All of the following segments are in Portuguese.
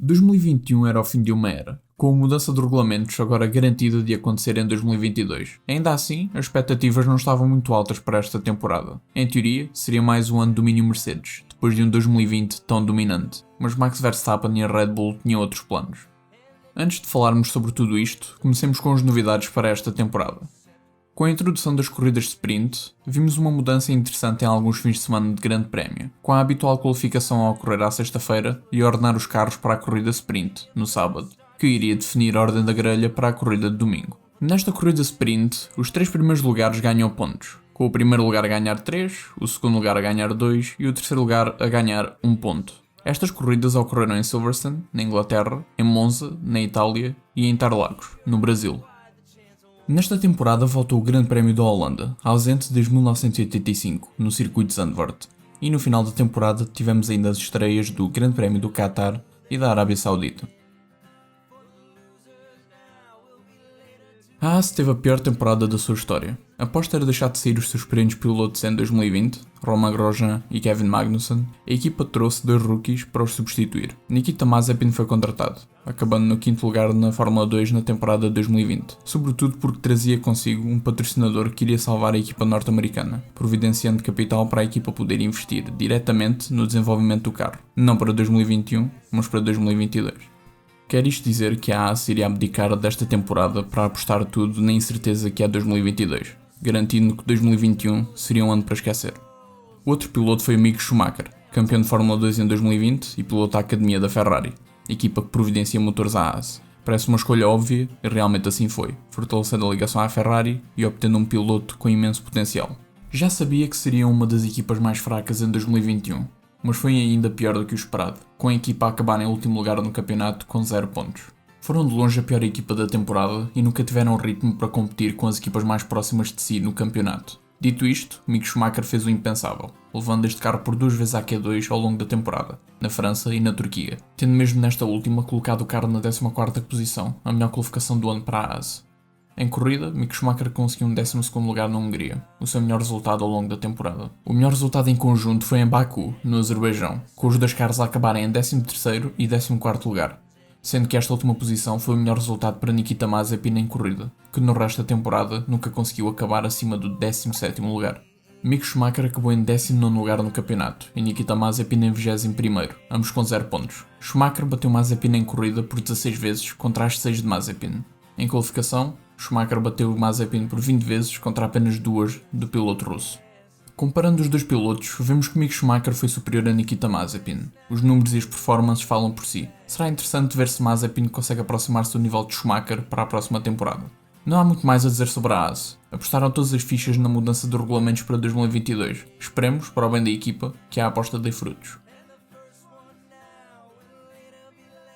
2021 era o fim de uma era, com a mudança de regulamentos agora garantida de acontecer em 2022. Ainda assim, as expectativas não estavam muito altas para esta temporada. Em teoria, seria mais um ano de domínio Mercedes, depois de um 2020 tão dominante, mas Max Verstappen e a Red Bull tinham outros planos. Antes de falarmos sobre tudo isto, comecemos com as novidades para esta temporada. Com a introdução das corridas de sprint, vimos uma mudança interessante em alguns fins de semana de grande prémio, com a habitual qualificação a ocorrer à sexta-feira e ordenar os carros para a corrida sprint, no sábado, que iria definir a ordem da grelha para a corrida de domingo. Nesta corrida sprint, os 3 primeiros lugares ganham pontos, com o primeiro lugar a ganhar 3, o segundo lugar a ganhar 2 e o terceiro lugar a ganhar 1 ponto. Estas corridas ocorreram em Silverstone, na Inglaterra, em Monza, na Itália e em Interlagos, no Brasil. Nesta temporada voltou o Grande Prémio da Holanda, ausente desde 1985, no circuito de Zandvoort, e no final da temporada tivemos ainda as estreias do Grande Prémio do Qatar e da Arábia Saudita. A Haas teve a pior temporada da sua história. Após ter deixado de sair os seus experientes pilotos em 2020, Romain Grosjean e Kevin Magnussen, a equipa trouxe 2 rookies para os substituir. Nikita Mazepin foi contratado, acabando no 5º lugar na Fórmula 2 na temporada de 2020, sobretudo porque trazia consigo um patrocinador que iria salvar a equipa norte-americana, providenciando capital para a equipa poder investir diretamente no desenvolvimento do carro, não para 2021, mas para 2022. Quer isto dizer que a Haas iria abdicar desta temporada para apostar tudo na incerteza que há 2022, garantindo que 2021 seria um ano para esquecer. O outro piloto foi o Mick Schumacher, campeão de Fórmula 2 em 2020 e piloto da Academia da Ferrari, equipa que providencia motores à Haas. Parece uma escolha óbvia e realmente assim foi, fortalecendo a ligação à Ferrari e obtendo um piloto com imenso potencial. Já sabia que seria uma das equipas mais fracas em 2021, mas foi ainda pior do que o esperado, com a equipa a acabar em último lugar no campeonato com 0 pontos. Foram de longe a pior equipa da temporada e nunca tiveram ritmo para competir com as equipas mais próximas de si no campeonato. Dito isto, Mick Schumacher fez o impensável, levando este carro por 2 vezes à Q2 ao longo da temporada, na França e na Turquia, tendo mesmo nesta última colocado o carro na 14ª posição, a melhor qualificação do ano para a Haas. Em corrida, Mick Schumacher conseguiu um 12º lugar na Hungria, o seu melhor resultado ao longo da temporada. O melhor resultado em conjunto foi em Baku, no Azerbaijão, com os 2 carros a acabarem em 13º e 14º lugar, sendo que esta última posição foi o melhor resultado para Nikita Mazepin em corrida, que no resto da temporada nunca conseguiu acabar acima do 17º lugar. Mick Schumacher acabou em 19º lugar no campeonato e Nikita Mazepin em 21º, ambos com 0 pontos. Schumacher bateu Mazepin em corrida por 16 vezes contra as 6 de Mazepin. Em qualificação, Schumacher bateu Mazepin por 20 vezes contra apenas 2 do piloto russo. Comparando os 2 pilotos, vemos que Mick Schumacher foi superior a Nikita Mazepin. Os números e as performances falam por si. Será interessante ver se Mazepin consegue aproximar-se do nível de Schumacher para a próxima temporada. Não há muito mais a dizer sobre a Haas. Apostaram todas as fichas na mudança de regulamentos para 2022. Esperemos, para o bem da equipa, que a aposta dê frutos.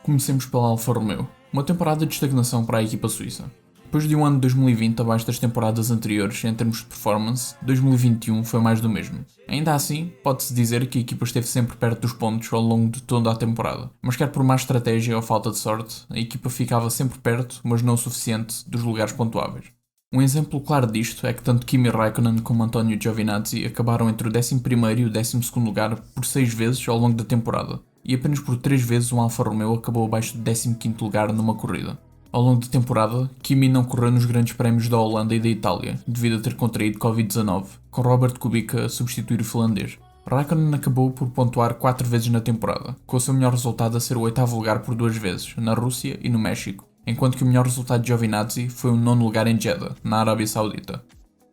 Comecemos pela Alfa Romeo. Uma temporada de estagnação para a equipa suíça. Depois de um ano de 2020 abaixo das temporadas anteriores em termos de performance, 2021 foi mais do mesmo. Ainda assim, pode-se dizer que a equipa esteve sempre perto dos pontos ao longo de toda a temporada, mas quer por má estratégia ou falta de sorte, a equipa ficava sempre perto, mas não o suficiente, dos lugares pontuáveis. Um exemplo claro disto é que tanto Kimi Raikkonen como Antonio Giovinazzi acabaram entre o 11º e o 12º lugar por 6 vezes ao longo da temporada, e apenas por 3 vezes um Alfa Romeo acabou abaixo do 15º lugar numa corrida. Ao longo da temporada, Kimi não correu nos grandes prémios da Holanda e da Itália, devido a ter contraído Covid-19, com Robert Kubica a substituir o finlandês. Raikkonen acabou por pontuar 4 vezes na temporada, com o seu melhor resultado a ser o 8º lugar por 2 vezes, na Rússia e no México, enquanto que o melhor resultado de Giovinazzi foi o 9º lugar em Jeddah, na Arábia Saudita.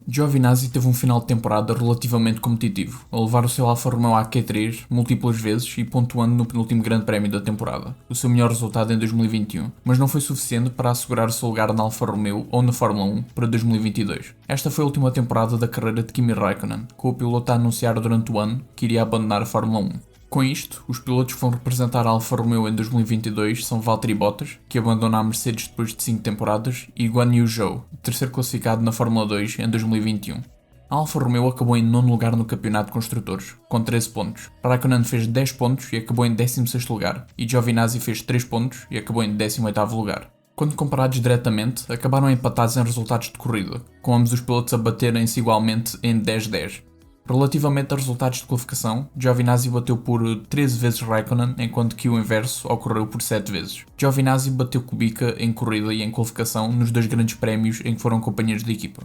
Giovinazzi teve um final de temporada relativamente competitivo, a levar o seu Alfa Romeo à Q3 múltiplas vezes e pontuando no penúltimo grande prémio da temporada, o seu melhor resultado em 2021, mas não foi suficiente para assegurar o seu lugar na Alfa Romeo ou na Fórmula 1 para 2022. Esta foi a última temporada da carreira de Kimi Raikkonen, com o piloto a anunciar durante o ano que iria abandonar a Fórmula 1. Com isto, os pilotos que vão representar a Alfa Romeo em 2022 são Valtteri Bottas, que abandona a Mercedes depois de 5 temporadas, e Guan Yu Zhou, terceiro classificado na Fórmula 2 em 2021. A Alfa Romeo acabou em 9º lugar no campeonato de construtores, com 13 pontos. Raikkonen fez 10 pontos e acabou em 16º lugar, e Giovinazzi fez 3 pontos e acabou em 18º lugar. Quando comparados diretamente, acabaram empatados em resultados de corrida, com ambos os pilotos a baterem-se igualmente em 10-10. Relativamente a resultados de qualificação, Giovinazzi bateu por 13 vezes Raikkonen, enquanto que o inverso ocorreu por 7 vezes. Giovinazzi bateu Kubica em corrida e em qualificação nos 2 grandes prémios em que foram companheiros de equipa.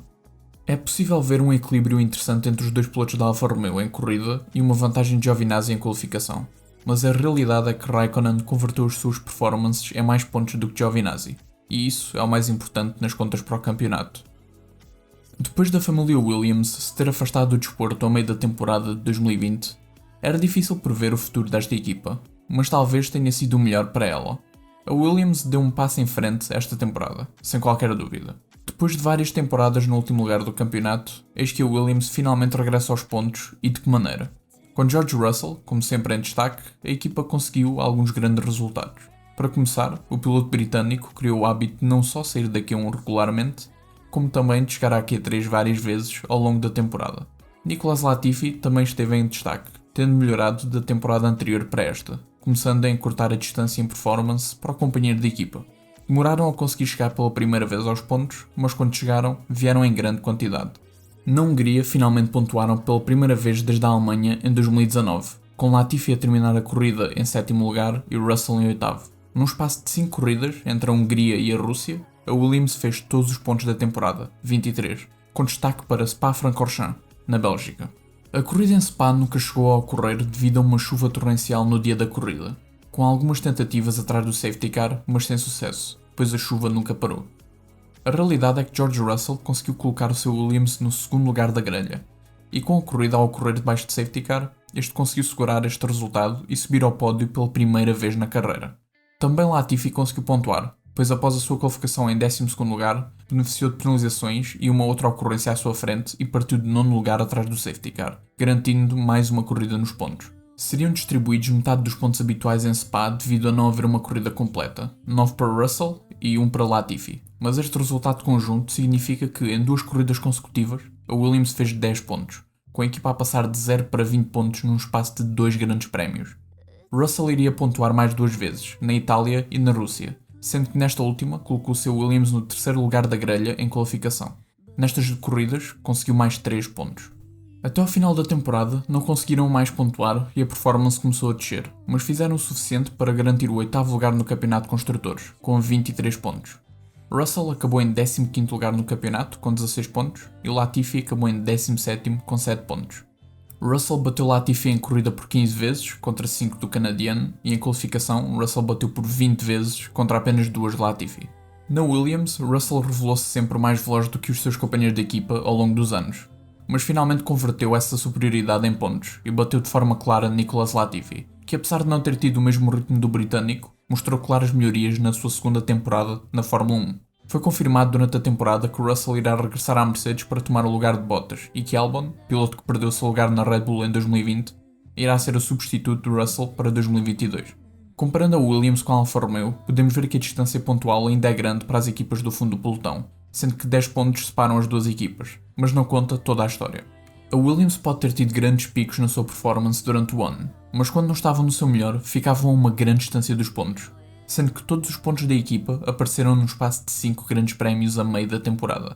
É possível ver um equilíbrio interessante entre os 2 pilotos da Alfa Romeo em corrida e uma vantagem de Giovinazzi em qualificação, mas a realidade é que Raikkonen converteu as suas performances em mais pontos do que Giovinazzi, e isso é o mais importante nas contas para o campeonato. Depois da família Williams se ter afastado do desporto ao meio da temporada de 2020, era difícil prever o futuro desta equipa, mas talvez tenha sido o melhor para ela. A Williams deu um passo em frente esta temporada, sem qualquer dúvida. Depois de várias temporadas no último lugar do campeonato, eis que a Williams finalmente regressa aos pontos e de que maneira? Com George Russell, como sempre em destaque, a equipa conseguiu alguns grandes resultados. Para começar, o piloto britânico criou o hábito de não só sair da Q1 regularmente, como também de chegar à Q3 várias vezes ao longo da temporada. Nicolas Latifi também esteve em destaque, tendo melhorado da temporada anterior para esta, começando a encurtar a distância em performance para o companheiro de equipa. Demoraram a conseguir chegar pela primeira vez aos pontos, mas quando chegaram, vieram em grande quantidade. Na Hungria, finalmente pontuaram pela primeira vez desde a Alemanha em 2019, com Latifi a terminar a corrida em 7º lugar e Russell em 8º. Num espaço de 5 corridas, entre a Hungria e a Rússia, a Williams fez todos os pontos da temporada, 23, com destaque para Spa-Francorchamps, na Bélgica. A corrida em Spa nunca chegou a ocorrer devido a uma chuva torrencial no dia da corrida, com algumas tentativas atrás do safety car, mas sem sucesso, pois a chuva nunca parou. A realidade é que George Russell conseguiu colocar o seu Williams no 2º lugar da grelha, e com a corrida a ocorrer debaixo de safety car, este conseguiu segurar este resultado e subir ao pódio pela primeira vez na carreira. Também Latifi conseguiu pontuar, pois após a sua qualificação em 12º lugar, beneficiou de penalizações e uma outra ocorrência à sua frente e partiu de 9º lugar atrás do safety car, garantindo mais uma corrida nos pontos. Seriam distribuídos metade dos pontos habituais em Spa devido a não haver uma corrida completa, 9 para Russell e 1 para Latifi, mas este resultado conjunto significa que em 2 corridas consecutivas, a Williams fez 10 pontos, com a equipa a passar de 0 para 20 pontos num espaço de 2 grandes prémios. Russell iria pontuar mais 2 vezes, na Itália e na Rússia, sendo que nesta última colocou o seu Williams no 3º lugar da grelha em qualificação. Nestas corridas, conseguiu mais 3 pontos. Até ao final da temporada, não conseguiram mais pontuar e a performance começou a descer, mas fizeram o suficiente para garantir o 8º lugar no campeonato de construtores, com 23 pontos. Russell acabou em 15º lugar no campeonato, com 16 pontos, e Latifi acabou em 17º, com 7 pontos. Russell bateu Latifi em corrida por 15 vezes, contra 5 do canadiano, e em qualificação, Russell bateu por 20 vezes, contra apenas 2 de Latifi. Na Williams, Russell revelou-se sempre mais veloz do que os seus companheiros de equipa ao longo dos anos, mas finalmente converteu essa superioridade em pontos e bateu de forma clara Nicolas Latifi, que apesar de não ter tido o mesmo ritmo do britânico, mostrou claras melhorias na sua segunda temporada na Fórmula 1. Foi confirmado durante a temporada que Russell irá regressar à Mercedes para tomar o lugar de Bottas e que Albon, piloto que perdeu seu lugar na Red Bull em 2020, irá ser o substituto de Russell para 2022. Comparando a Williams com a Alfa Romeo, podemos ver que a distância pontual ainda é grande para as equipas do fundo do pelotão, sendo que 10 pontos separam as duas equipas, mas não conta toda a história. A Williams pode ter tido grandes picos na sua performance durante o ano, mas quando não estavam no seu melhor, ficavam a uma grande distância dos pontos, sendo que todos os pontos da equipa apareceram num espaço de 5 grandes prémios a meio da temporada,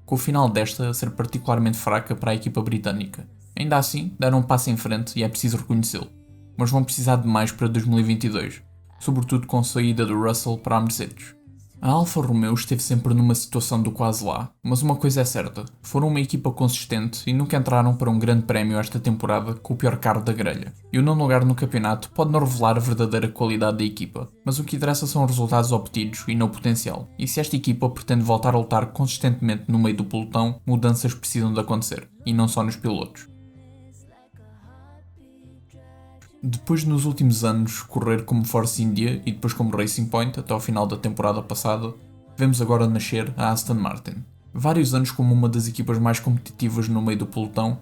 com o final desta a ser particularmente fraca para a equipa britânica. Ainda assim, deram um passo em frente e é preciso reconhecê-lo, mas vão precisar de mais para 2022, sobretudo com a saída do Russell para a Mercedes. A Alfa Romeo esteve sempre numa situação do quase lá, mas uma coisa é certa, foram uma equipa consistente e nunca entraram para um grande prémio esta temporada com o pior carro da grelha. E o nono lugar no campeonato pode não revelar a verdadeira qualidade da equipa, mas o que interessa são os resultados obtidos e não o potencial. E se esta equipa pretende voltar a lutar consistentemente no meio do pelotão, mudanças precisam de acontecer, e não só nos pilotos. Depois de nos últimos anos correr como Force India e depois como Racing Point até ao final da temporada passada, vemos agora nascer a Aston Martin. Vários anos como uma das equipas mais competitivas no meio do pelotão,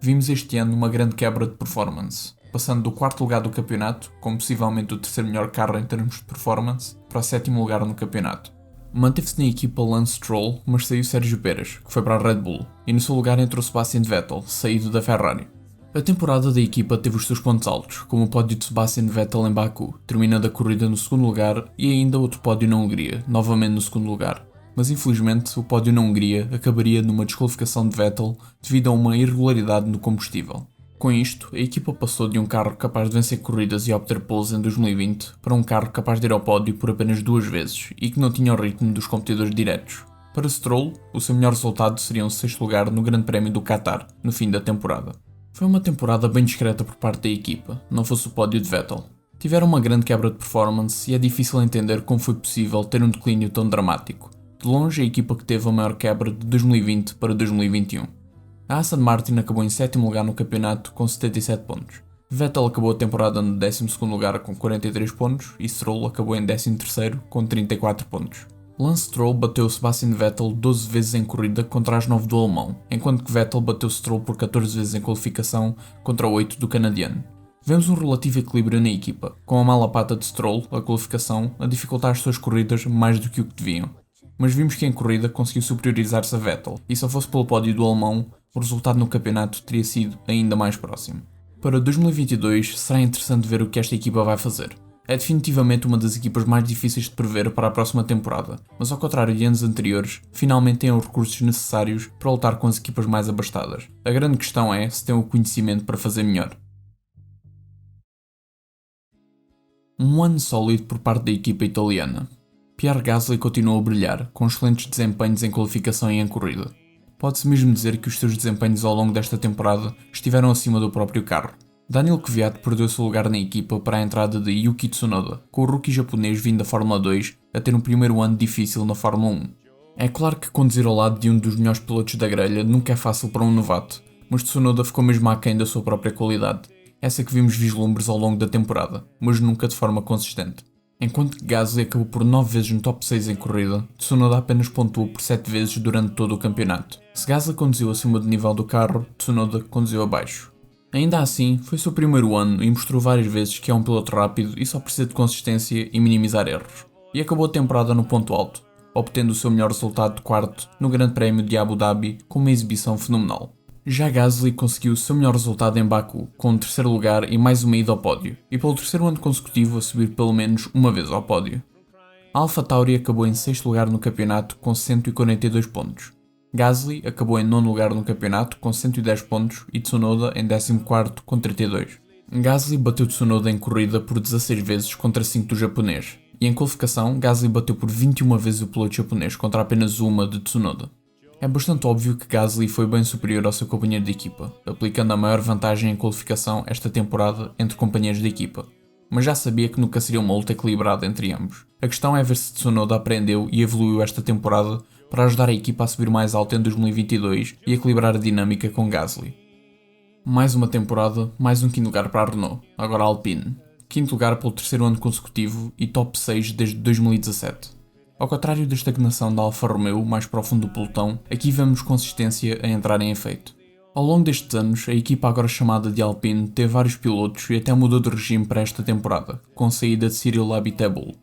vimos este ano uma grande quebra de performance, passando do 4º lugar do campeonato, com possivelmente o 3º melhor carro em termos de performance, para o 7º lugar no campeonato. Manteve-se na equipa Lance Stroll, mas saiu Sérgio Pérez, que foi para a Red Bull, e no seu lugar entrou Sebastian Vettel, saído da Ferrari. A temporada da equipa teve os seus pontos altos, como o pódio de Sebastian Vettel em Baku, terminando a corrida no 2º lugar, e ainda outro pódio na Hungria, novamente no 2º lugar. mas infelizmente o pódio na Hungria acabaria numa desqualificação de Vettel devido a uma irregularidade no combustível. Com isto, a equipa passou de um carro capaz de vencer corridas e obter poles em 2020 para um carro capaz de ir ao pódio por apenas 2 vezes e que não tinha o ritmo dos competidores diretos. Para Stroll, o seu melhor resultado seria um 6º lugar no Grande Prémio do Qatar, no fim da temporada. Foi uma temporada bem discreta por parte da equipa, não fosse o pódio de Vettel. Tiveram uma grande quebra de performance e é difícil entender como foi possível ter um declínio tão dramático. De longe, a equipa que teve a maior quebra de 2020 para 2021. A Aston Martin acabou em 7º lugar no campeonato com 77 pontos. Vettel acabou a temporada no 12º lugar com 43 pontos e Stroll acabou em 13º com 34 pontos. Lance Stroll bateu Sebastian Vettel 12 vezes em corrida contra as 9 do alemão, enquanto que Vettel bateu Stroll por 14 vezes em qualificação contra 8 do canadiano. Vemos um relativo equilíbrio na equipa, com a mala pata de Stroll, a qualificação, a dificultar as suas corridas mais do que o que deviam. Mas vimos que em corrida conseguiu superiorizar-se a Vettel, e se não fosse pelo pódio do alemão, o resultado no campeonato teria sido ainda mais próximo. Para 2022 será interessante ver o que esta equipa vai fazer. É definitivamente uma das equipas mais difíceis de prever para a próxima temporada, mas ao contrário de anos anteriores, finalmente têm os recursos necessários para lutar com as equipas mais abastadas. A grande questão é se têm o conhecimento para fazer melhor. Um ano sólido por parte da equipa italiana. Pierre Gasly continuou a brilhar, com excelentes desempenhos em qualificação e em corrida. Pode-se mesmo dizer que os seus desempenhos ao longo desta temporada estiveram acima do próprio carro. Daniel Kvyat perdeu seu lugar na equipa para a entrada de Yuki Tsunoda, com o rookie japonês vindo da Fórmula 2 a ter um primeiro ano difícil na Fórmula 1. É claro que conduzir ao lado de um dos melhores pilotos da grelha nunca é fácil para um novato, mas Tsunoda ficou mesmo aquém da sua própria qualidade, essa que vimos vislumbres ao longo da temporada, mas nunca de forma consistente. Enquanto que Gasly acabou por 9 vezes no top 6 em corrida, Tsunoda apenas pontuou por 7 vezes durante todo o campeonato. Se Gasly conduziu acima do nível do carro, Tsunoda conduziu abaixo. Ainda assim, foi seu primeiro ano e mostrou várias vezes que é um piloto rápido e só precisa de consistência e minimizar erros. E acabou a temporada no ponto alto, obtendo o seu melhor resultado de quarto no Grande Prémio de Abu Dhabi com uma exibição fenomenal. Já Gasly conseguiu o seu melhor resultado em Baku, com o 3º lugar e mais uma ida ao pódio, e pelo 3º ano consecutivo a subir pelo menos uma vez ao pódio. A AlphaTauri acabou em 6º lugar no campeonato com 142 pontos. Gasly acabou em 9º lugar no campeonato com 110 pontos e Tsunoda em 14º com 32. Gasly bateu Tsunoda em corrida por 16 vezes contra 5 do japonês, e em qualificação Gasly bateu por 21 vezes o piloto japonês contra apenas uma de Tsunoda. É bastante óbvio que Gasly foi bem superior ao seu companheiro de equipa, aplicando a maior vantagem em qualificação esta temporada entre companheiros de equipa, mas já sabia que nunca seria uma luta equilibrada entre ambos. A questão é ver se Tsunoda aprendeu e evoluiu esta temporada para ajudar a equipa a subir mais alto em 2022 e equilibrar a dinâmica com Gasly. Mais uma temporada, mais um 5º lugar para a Renault, agora a Alpine. 5º lugar pelo 3º ano consecutivo e top 6 desde 2017. Ao contrário da estagnação da Alfa Romeo mais para o fundo do pelotão, aqui vemos consistência a entrar em efeito. Ao longo destes anos, a equipa agora chamada de Alpine teve vários pilotos e até mudou de regime para esta temporada, com a saída de Cyril Abiteboul.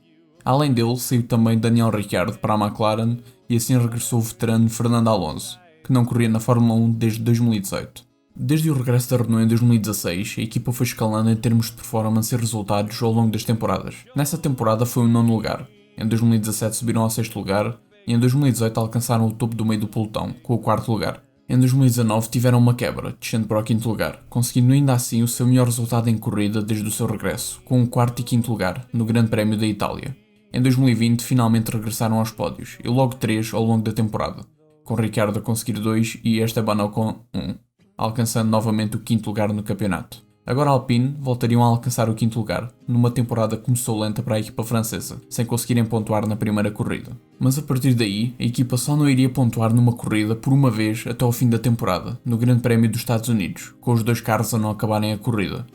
Além dele, saiu também Daniel Ricciardo para a McLaren e assim regressou o veterano Fernando Alonso, que não corria na Fórmula 1 desde 2018. Desde o regresso da Renault em 2016, a equipa foi escalando em termos de performance e resultados ao longo das temporadas. Nessa temporada foi o 9º lugar, em 2017 subiram ao 6º lugar e em 2018 alcançaram o topo do meio do pelotão, com o 4º lugar. Em 2019 tiveram uma quebra, descendo para o 5º lugar, conseguindo ainda assim o seu melhor resultado em corrida desde o seu regresso, com o 4º e 5º lugar no Grande Prémio da Itália. Em 2020 finalmente regressaram aos pódios, e logo 3 ao longo da temporada, com Ricciardo a conseguir 2 e Esteban Ocon 1, alcançando novamente o 5º lugar no campeonato. Agora a Alpine voltariam a alcançar o 5º lugar, numa temporada que começou lenta para a equipa francesa, sem conseguirem pontuar na primeira corrida. Mas a partir daí, a equipa só não iria pontuar numa corrida por uma vez até ao fim da temporada, no Grande Prémio dos Estados Unidos, com os 2 carros a não acabarem a corrida.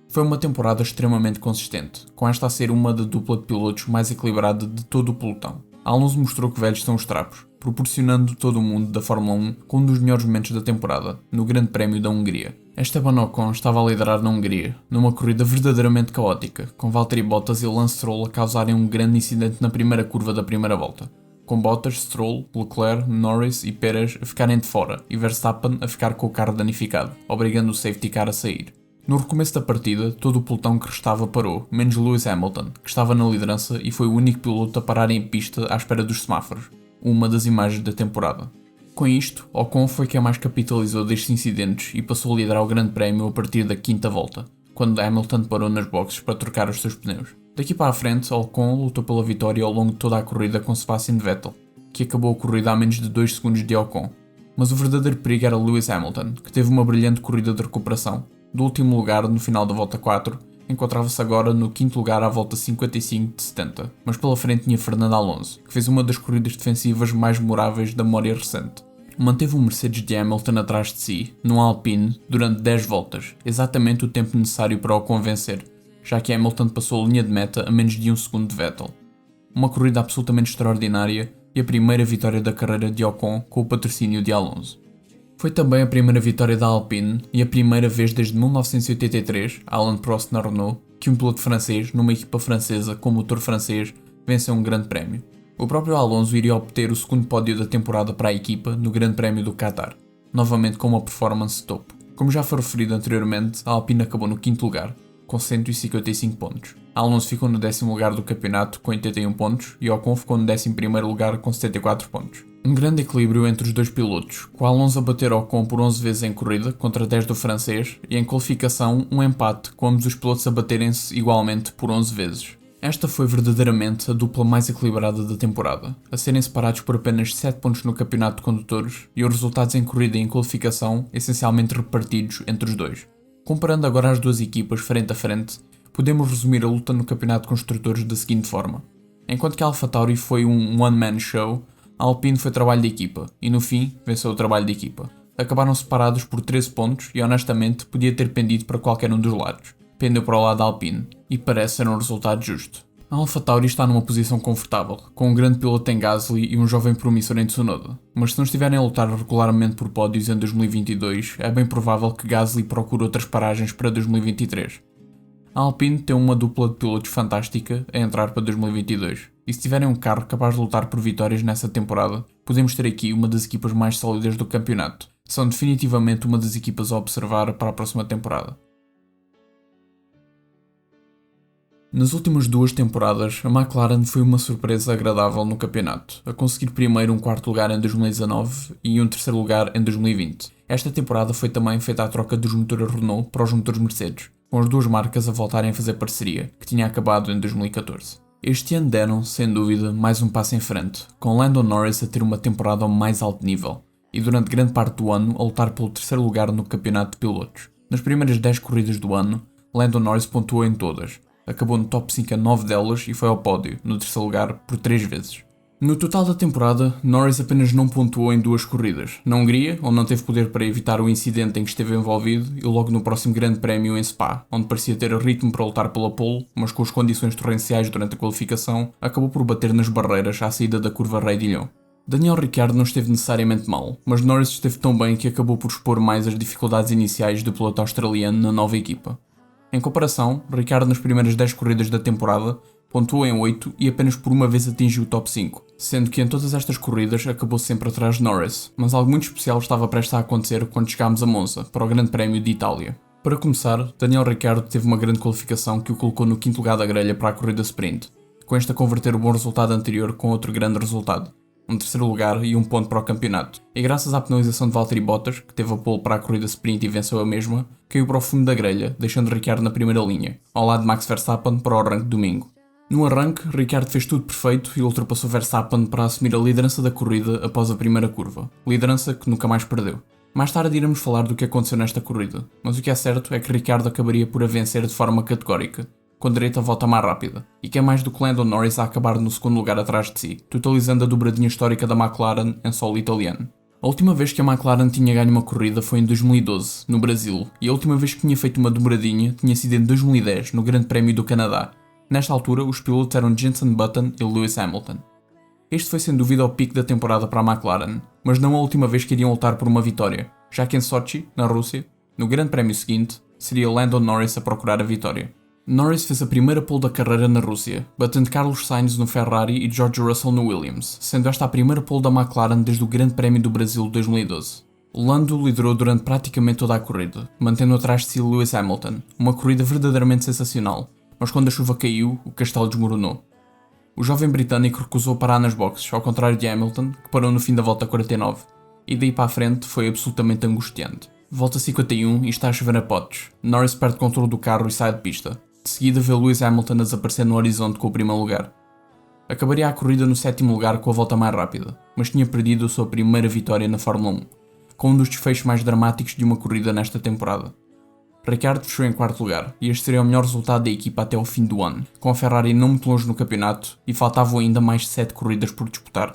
Foi uma temporada extremamente consistente, com esta a ser uma da dupla de pilotos mais equilibrada de todo o pelotão. Alonso mostrou que velhos são os trapos, proporcionando todo o mundo da Fórmula 1 com um dos melhores momentos da temporada, no Grande Prémio da Hungria. Esteban Ocon estava a liderar na Hungria, numa corrida verdadeiramente caótica, com Valtteri Bottas e Lance Stroll a causarem um grande incidente na primeira curva da primeira volta, com Bottas, Stroll, Leclerc, Norris e Pérez a ficarem de fora e Verstappen a ficar com o carro danificado, obrigando o safety car a sair. No recomeço da partida, todo o pelotão que restava parou, menos Lewis Hamilton, que estava na liderança e foi o único piloto a parar em pista à espera dos semáforos. uma das imagens da temporada. Com isto, Ocon foi quem mais capitalizou destes incidentes e passou a liderar o Grande Prémio a partir da quinta volta, quando Hamilton parou nas boxes para trocar os seus pneus. Daqui para a frente, Ocon lutou pela vitória ao longo de toda a corrida com Sebastian Vettel, que acabou a corrida a menos de 2 segundos de Ocon. Mas o verdadeiro perigo era Lewis Hamilton, que teve uma brilhante corrida de recuperação. Do último lugar no final da volta 4, encontrava-se agora no quinto lugar à volta 55 de 70, mas pela frente tinha Fernando Alonso, que fez uma das corridas defensivas mais memoráveis da memória recente. Manteve o Mercedes de Hamilton atrás de si, num Alpine, durante 10 voltas, exatamente o tempo necessário para o convencer, já que Hamilton passou a linha de meta a menos de 1 segundo de Vettel. Uma corrida absolutamente extraordinária e a primeira vitória da carreira de Ocon com o patrocínio de Alonso. Foi também a primeira vitória da Alpine e a primeira vez desde 1983, Alain Prost na Renault, que um piloto francês, numa equipa francesa com motor francês, venceu um grande prémio. O próprio Alonso iria obter o segundo pódio da temporada para a equipa no Grande Prémio do Qatar, novamente com uma performance topo. Como já foi referido anteriormente, a Alpine acabou no quinto lugar, com 155 pontos. Alonso ficou no 10º lugar do campeonato com 81 pontos e Ocon ficou no 11º lugar com 74 pontos. Um grande equilíbrio entre os dois pilotos, com Alonso a bater Ocon por 11 vezes em corrida contra 10 do francês e em qualificação um empate com ambos os pilotos a baterem-se igualmente por 11 vezes. Esta foi verdadeiramente a dupla mais equilibrada da temporada, a serem separados por apenas 7 pontos no campeonato de condutores e os resultados em corrida e em qualificação essencialmente repartidos entre os dois. Comparando agora as duas equipas frente a frente, podemos resumir a luta no campeonato de construtores da seguinte forma. Enquanto que a AlphaTauri foi um one-man show, a Alpine foi trabalho de equipa e no fim venceu o trabalho de equipa. Acabaram separados por 13 pontos e honestamente podia ter pendido para qualquer um dos lados. Pendeu para o lado da Alpine, e parece ser um resultado justo. A AlphaTauri está numa posição confortável, com um grande piloto em Gasly e um jovem promissor em Tsunoda, mas se não estiverem a lutar regularmente por pódios em 2022, é bem provável que Gasly procure outras paragens para 2023. A Alpine tem uma dupla de pilotos fantástica a entrar para 2022, e se tiverem um carro capaz de lutar por vitórias nessa temporada, podemos ter aqui uma das equipas mais sólidas do campeonato. São definitivamente uma das equipas a observar para a próxima temporada. Nas últimas 2 temporadas, a McLaren foi uma surpresa agradável no campeonato, a conseguir primeiro um 4º lugar em 2019 e um 3º lugar em 2020. Esta temporada foi também feita a troca dos motores Renault para os motores Mercedes, com as duas marcas a voltarem a fazer parceria, que tinha acabado em 2014. Este ano deram, sem dúvida, mais um passo em frente, com Lando Norris a ter uma temporada ao mais alto nível, e durante grande parte do ano a lutar pelo 3º lugar no campeonato de pilotos. Nas primeiras 10 corridas do ano, Lando Norris pontuou em todas, acabou no top 5 a 9 delas e foi ao pódio, no 3º lugar, por 3 vezes. No total da temporada, Norris apenas não pontuou em 2 corridas, na Hungria, onde não teve poder para evitar o incidente em que esteve envolvido, e logo no próximo Grande Prémio em Spa, onde parecia ter ritmo para lutar pela pole, mas com as condições torrenciais durante a qualificação, acabou por bater nas barreiras à saída da curva Rei de Lyon. Daniel Ricciardo não esteve necessariamente mal, mas Norris esteve tão bem que acabou por expor mais as dificuldades iniciais do piloto australiano na nova equipa. Em comparação, Ricciardo nas primeiras 10 corridas da temporada pontuou em 8 e apenas por uma vez atingiu o top 5, sendo que em todas estas corridas acabou sempre atrás de Norris, mas algo muito especial estava prestes a acontecer quando chegámos a Monza, para o Grande Prémio de Itália. Para começar, Daniel Ricciardo teve uma grande qualificação que o colocou no 5º lugar da grelha para a corrida sprint, com este a converter o bom resultado anterior com outro grande resultado, um 3º lugar e um ponto para o campeonato. E graças à penalização de Valtteri Bottas, que teve a pole para a corrida sprint e venceu a mesma, caiu para o fundo da grelha, deixando Ricciardo na primeira linha, ao lado de Max Verstappen para o arranque de domingo. No arranque, Ricciardo fez tudo perfeito e ultrapassou Verstappen para assumir a liderança da corrida após a primeira curva, liderança que nunca mais perdeu. Mais tarde iremos falar do que aconteceu nesta corrida, mas o que é certo é que Ricciardo acabaria por a vencer de forma categórica, com direito a volta mais rápida, e que é mais do que Lando Norris a acabar no 2º lugar atrás de si, totalizando a dobradinha histórica da McLaren em solo italiano. A última vez que a McLaren tinha ganho uma corrida foi em 2012, no Brasil, e a última vez que tinha feito uma dobradinha tinha sido em 2010, no Grande Prémio do Canadá. Nesta altura, os pilotos eram Jenson Button e Lewis Hamilton. Este foi sem dúvida o pico da temporada para a McLaren, mas não a última vez que iriam lutar por uma vitória, já que em Sochi, na Rússia, no Grande Prémio seguinte, seria Lando Norris a procurar a vitória. Norris fez a primeira pole da carreira na Rússia, batendo Carlos Sainz no Ferrari e George Russell no Williams, sendo esta a primeira pole da McLaren desde o Grande Prémio do Brasil de 2012. Lando liderou durante praticamente toda a corrida, mantendo atrás de si Lewis Hamilton, uma corrida verdadeiramente sensacional, mas quando a chuva caiu, o castelo desmoronou. O jovem britânico recusou parar nas boxes, ao contrário de Hamilton, que parou no fim da volta 49, e daí para a frente foi absolutamente angustiante. Volta 51 e está a chover a potes. Norris perde o controle do carro e sai de pista. De seguida vê Lewis Hamilton a desaparecer no horizonte com o primeiro lugar. Acabaria a corrida no sétimo lugar com a volta mais rápida, mas tinha perdido a sua primeira vitória na Fórmula 1, com um dos desfechos mais dramáticos de uma corrida nesta temporada. Ricciardo fechou em quarto lugar, e este seria o melhor resultado da equipa até ao fim do ano, com a Ferrari não muito longe no campeonato e faltavam ainda mais 7 corridas por disputar.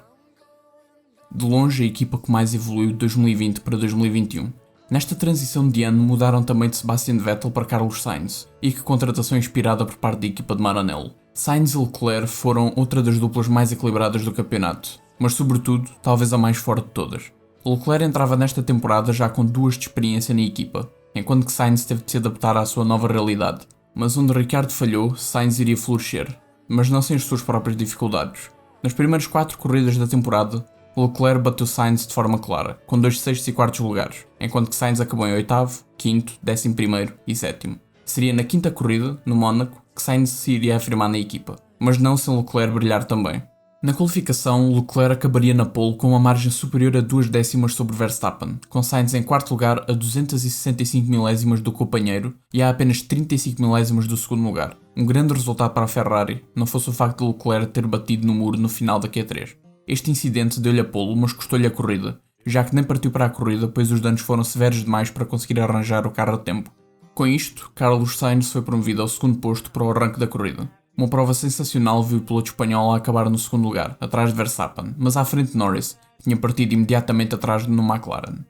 De longe a equipa que mais evoluiu de 2020 para 2021. Nesta transição de ano mudaram também de Sebastian Vettel para Carlos Sainz, e que contratação inspirada por parte da equipa de Maranello. Sainz e Leclerc foram outra das duplas mais equilibradas do campeonato, mas sobretudo, talvez a mais forte de todas. Leclerc entrava nesta temporada já com 2 de experiência na equipa, enquanto que Sainz teve de se adaptar à sua nova realidade. Mas onde Ricciardo falhou, Sainz iria florescer, mas não sem as suas próprias dificuldades. Nas primeiras 4 corridas da temporada, Leclerc bateu Sainz de forma clara, com 2 sextos e quartos lugares, enquanto que Sainz acabou em oitavo, quinto, 11º e sétimo. Seria na quinta corrida, no Mónaco, que Sainz se iria afirmar na equipa, mas não sem Leclerc brilhar também. Na qualificação, Leclerc acabaria na pole com uma margem superior a 2 décimas sobre Verstappen, com Sainz em quarto lugar a 265 milésimas do companheiro e a apenas 35 milésimas do segundo lugar. Um grande resultado para a Ferrari, não fosse o facto de Leclerc ter batido no muro no final da Q3. Este incidente deu-lhe a pole, mas custou-lhe a corrida, já que nem partiu para a corrida, pois os danos foram severos demais para conseguir arranjar o carro a tempo. Com isto, Carlos Sainz foi promovido ao segundo posto para o arranque da corrida. Uma prova sensacional viu o piloto espanhol a acabar no segundo lugar, atrás de Verstappen, mas à frente de Norris, que tinha partido imediatamente atrás no McLaren.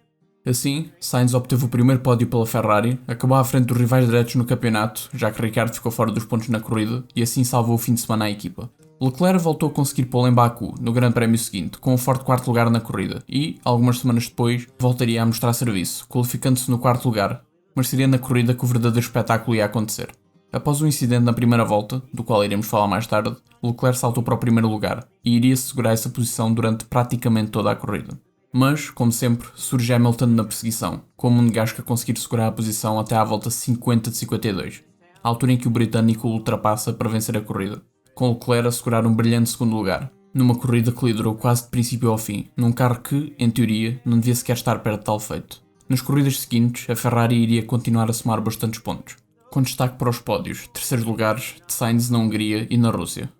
Assim, Sainz obteve o primeiro pódio pela Ferrari, acabou à frente dos rivais diretos no campeonato, já que Ricciardo ficou fora dos pontos na corrida, e assim salvou o fim de semana à equipa. Leclerc voltou a conseguir pole em Baku, no grande prémio seguinte, com um forte quarto lugar na corrida, e, algumas semanas depois, voltaria a mostrar serviço, qualificando-se no quarto lugar, mas seria na corrida que o verdadeiro espetáculo ia acontecer. Após um incidente na primeira volta, do qual iremos falar mais tarde, Leclerc saltou para o primeiro lugar, e iria segurar essa posição durante praticamente toda a corrida. Mas, como sempre, surge Hamilton na perseguição, com o Monegasco a conseguir segurar a posição até à volta 50 de 52, a altura em que o britânico o ultrapassa para vencer a corrida, com Leclerc a segurar um brilhante segundo lugar, numa corrida que liderou quase de princípio ao fim, num carro que, em teoria, não devia sequer estar perto de tal feito. Nas corridas seguintes, a Ferrari iria continuar a somar bastantes pontos, com destaque para os pódios, terceiros lugares, de Sainz na Hungria e na Rússia.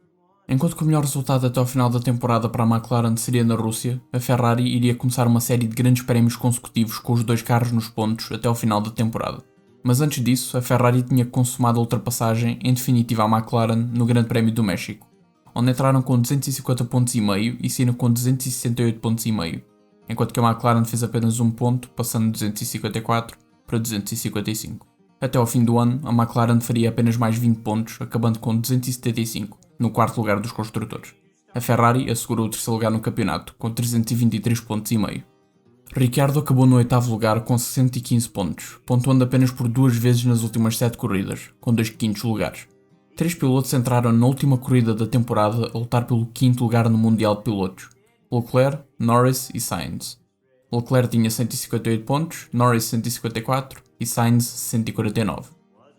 Enquanto que o melhor resultado até ao final da temporada para a McLaren seria na Rússia, a Ferrari iria começar uma série de grandes prémios consecutivos com os 2 carros nos pontos até ao final da temporada. Mas antes disso, a Ferrari tinha consumado a ultrapassagem em definitiva à McLaren no Grande Prémio do México, onde entraram com 250 pontos e meio e saíram com 268 pontos e meio, enquanto que a McLaren fez apenas um ponto, passando de 254 para 255. Até ao fim do ano, a McLaren faria apenas mais 20 pontos, acabando com 275, no quarto lugar dos construtores. A Ferrari assegurou o terceiro lugar no campeonato, com 323 pontos e meio. Ricciardo acabou no oitavo lugar com 115 pontos, pontuando apenas por 2 vezes nas últimas 7 corridas, com 2 quintos lugares. 3 pilotos entraram na última corrida da temporada a lutar pelo quinto lugar no Mundial de Pilotos: Leclerc, Norris e Sainz. Leclerc tinha 158 pontos, Norris 154 e Sainz 149.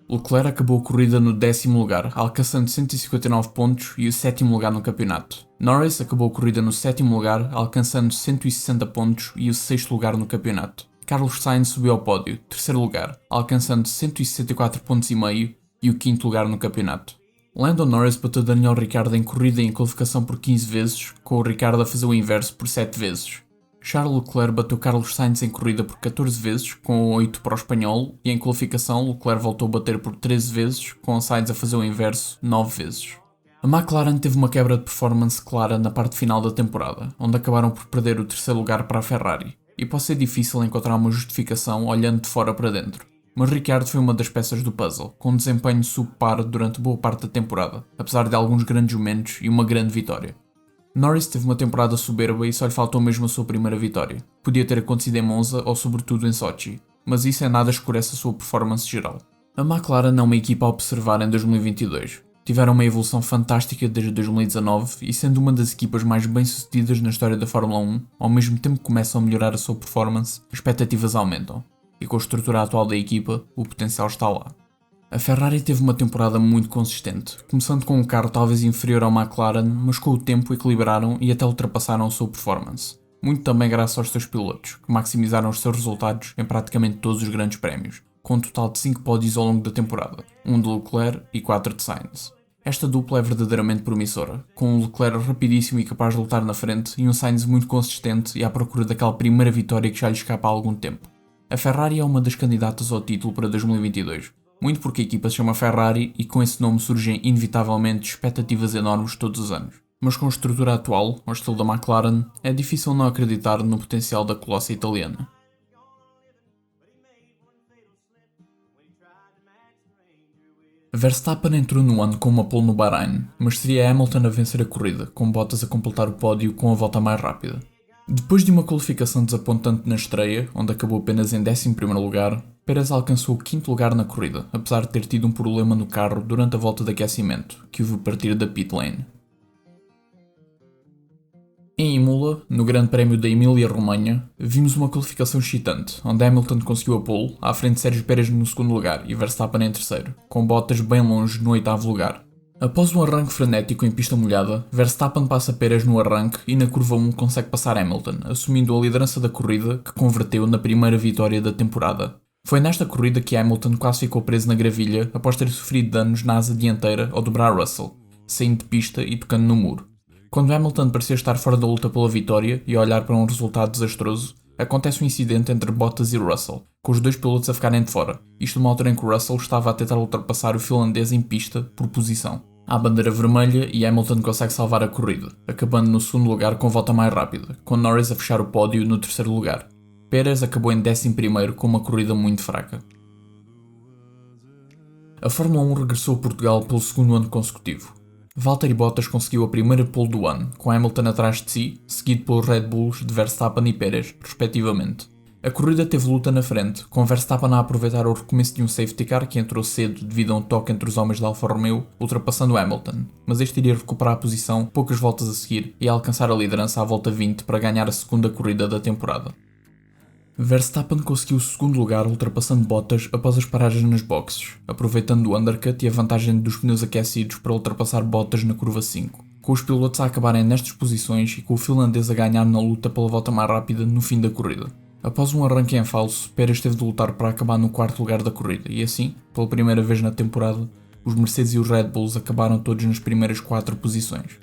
Leclerc acabou a corrida no 10º lugar, alcançando 159 pontos e o 7º lugar no campeonato. Norris acabou a corrida no 7º lugar, alcançando 160 pontos e o 6º lugar no campeonato. Carlos Sainz subiu ao pódio, 3º lugar, alcançando 164 pontos e meio e o 5º lugar no campeonato. Lando Norris bateu Daniel Ricciardo em corrida e em qualificação por 15 vezes, com o Ricciardo a fazer o inverso por 7 vezes. Charles Leclerc bateu Carlos Sainz em corrida por 14 vezes, com 8 para o espanhol, e em qualificação Leclerc voltou a bater por 13 vezes, com Sainz a fazer o inverso 9 vezes. A McLaren teve uma quebra de performance clara na parte final da temporada, onde acabaram por perder o terceiro lugar para a Ferrari, e pode ser difícil encontrar uma justificação olhando de fora para dentro. Mas Ricciardo foi uma das peças do puzzle, com um desempenho subpar durante boa parte da temporada, apesar de alguns grandes momentos e uma grande vitória. Norris teve uma temporada soberba e só lhe faltou mesmo a sua primeira vitória. Podia ter acontecido em Monza ou sobretudo em Sochi, mas isso em nada escurece a sua performance geral. A McLaren é uma equipa a observar em 2022. Tiveram uma evolução fantástica desde 2019 e sendo uma das equipas mais bem-sucedidas na história da Fórmula 1, ao mesmo tempo que começam a melhorar a sua performance, as expectativas aumentam. E com a estrutura atual da equipa, o potencial está lá. A Ferrari teve uma temporada muito consistente, começando com um carro talvez inferior ao McLaren, mas com o tempo equilibraram e até ultrapassaram a sua performance. Muito também graças aos seus pilotos, que maximizaram os seus resultados em praticamente todos os grandes prémios, com um total de 5 pódios ao longo da temporada, um de Leclerc e 4 de Sainz. Esta dupla é verdadeiramente promissora, com um Leclerc rapidíssimo e capaz de lutar na frente e um Sainz muito consistente e à procura daquela primeira vitória que já lhe escapa há algum tempo. A Ferrari é uma das candidatas ao título para 2022, muito porque a equipa se chama Ferrari e com esse nome surgem inevitavelmente expectativas enormes todos os anos. Mas com a estrutura atual, ao estilo da McLaren, é difícil não acreditar no potencial da colossa italiana. Verstappen entrou no ano com uma pole no Bahrein, mas seria Hamilton a vencer a corrida, com Bottas a completar o pódio com a volta mais rápida. Depois de uma qualificação desapontante na estreia, onde acabou apenas em 11º lugar, Pérez alcançou o 5º lugar na corrida, apesar de ter tido um problema no carro durante a volta de aquecimento, que o viu partir da pit lane. Em Imola, no Grande Prémio da Emília-Romanha, vimos uma qualificação excitante, onde Hamilton conseguiu a pole, à frente de Sérgio Pérez no 2º lugar e Verstappen em 3º, com Bottas bem longe no 8º lugar. Após um arranque frenético em pista molhada, Verstappen passa Pérez no arranque e na curva 1 consegue passar Hamilton, assumindo a liderança da corrida que converteu na primeira vitória da temporada. Foi nesta corrida que Hamilton quase ficou preso na gravilha após ter sofrido danos na asa dianteira ao dobrar Russell, saindo de pista e tocando no muro. Quando Hamilton parecia estar fora da luta pela vitória e a olhar para um resultado desastroso, acontece um incidente entre Bottas e Russell, com os dois pilotos a ficarem de fora, isto numa altura em que Russell estava a tentar ultrapassar o finlandês em pista por posição. Há bandeira vermelha e Hamilton consegue salvar a corrida, acabando no 2º lugar com volta mais rápida, com Norris a fechar o pódio no 3º lugar. Pérez acabou em 11º com uma corrida muito fraca. A Fórmula 1 regressou a Portugal pelo 2º ano consecutivo. Valtteri Bottas conseguiu a primeira pole do ano, com Hamilton atrás de si, seguido pelos Red Bulls de Verstappen e Pérez, respectivamente. A corrida teve luta na frente, com Verstappen a aproveitar o recomeço de um safety car que entrou cedo devido a um toque entre os homens da Alfa Romeo, ultrapassando Hamilton, mas este iria recuperar a posição poucas voltas a seguir e a alcançar a liderança à volta 20 para ganhar a 2ª corrida da temporada. Verstappen conseguiu o 2º lugar ultrapassando Bottas após as paragens nas boxes, aproveitando o undercut e a vantagem dos pneus aquecidos para ultrapassar Bottas na curva 5, com os pilotos a acabarem nestas posições e com o finlandês a ganhar na luta pela volta mais rápida no fim da corrida. Após um arranque em falso, Pérez teve de lutar para acabar no 4º lugar da corrida e assim, pela primeira vez na temporada, os Mercedes e os Red Bulls acabaram todos nas primeiras 4 posições.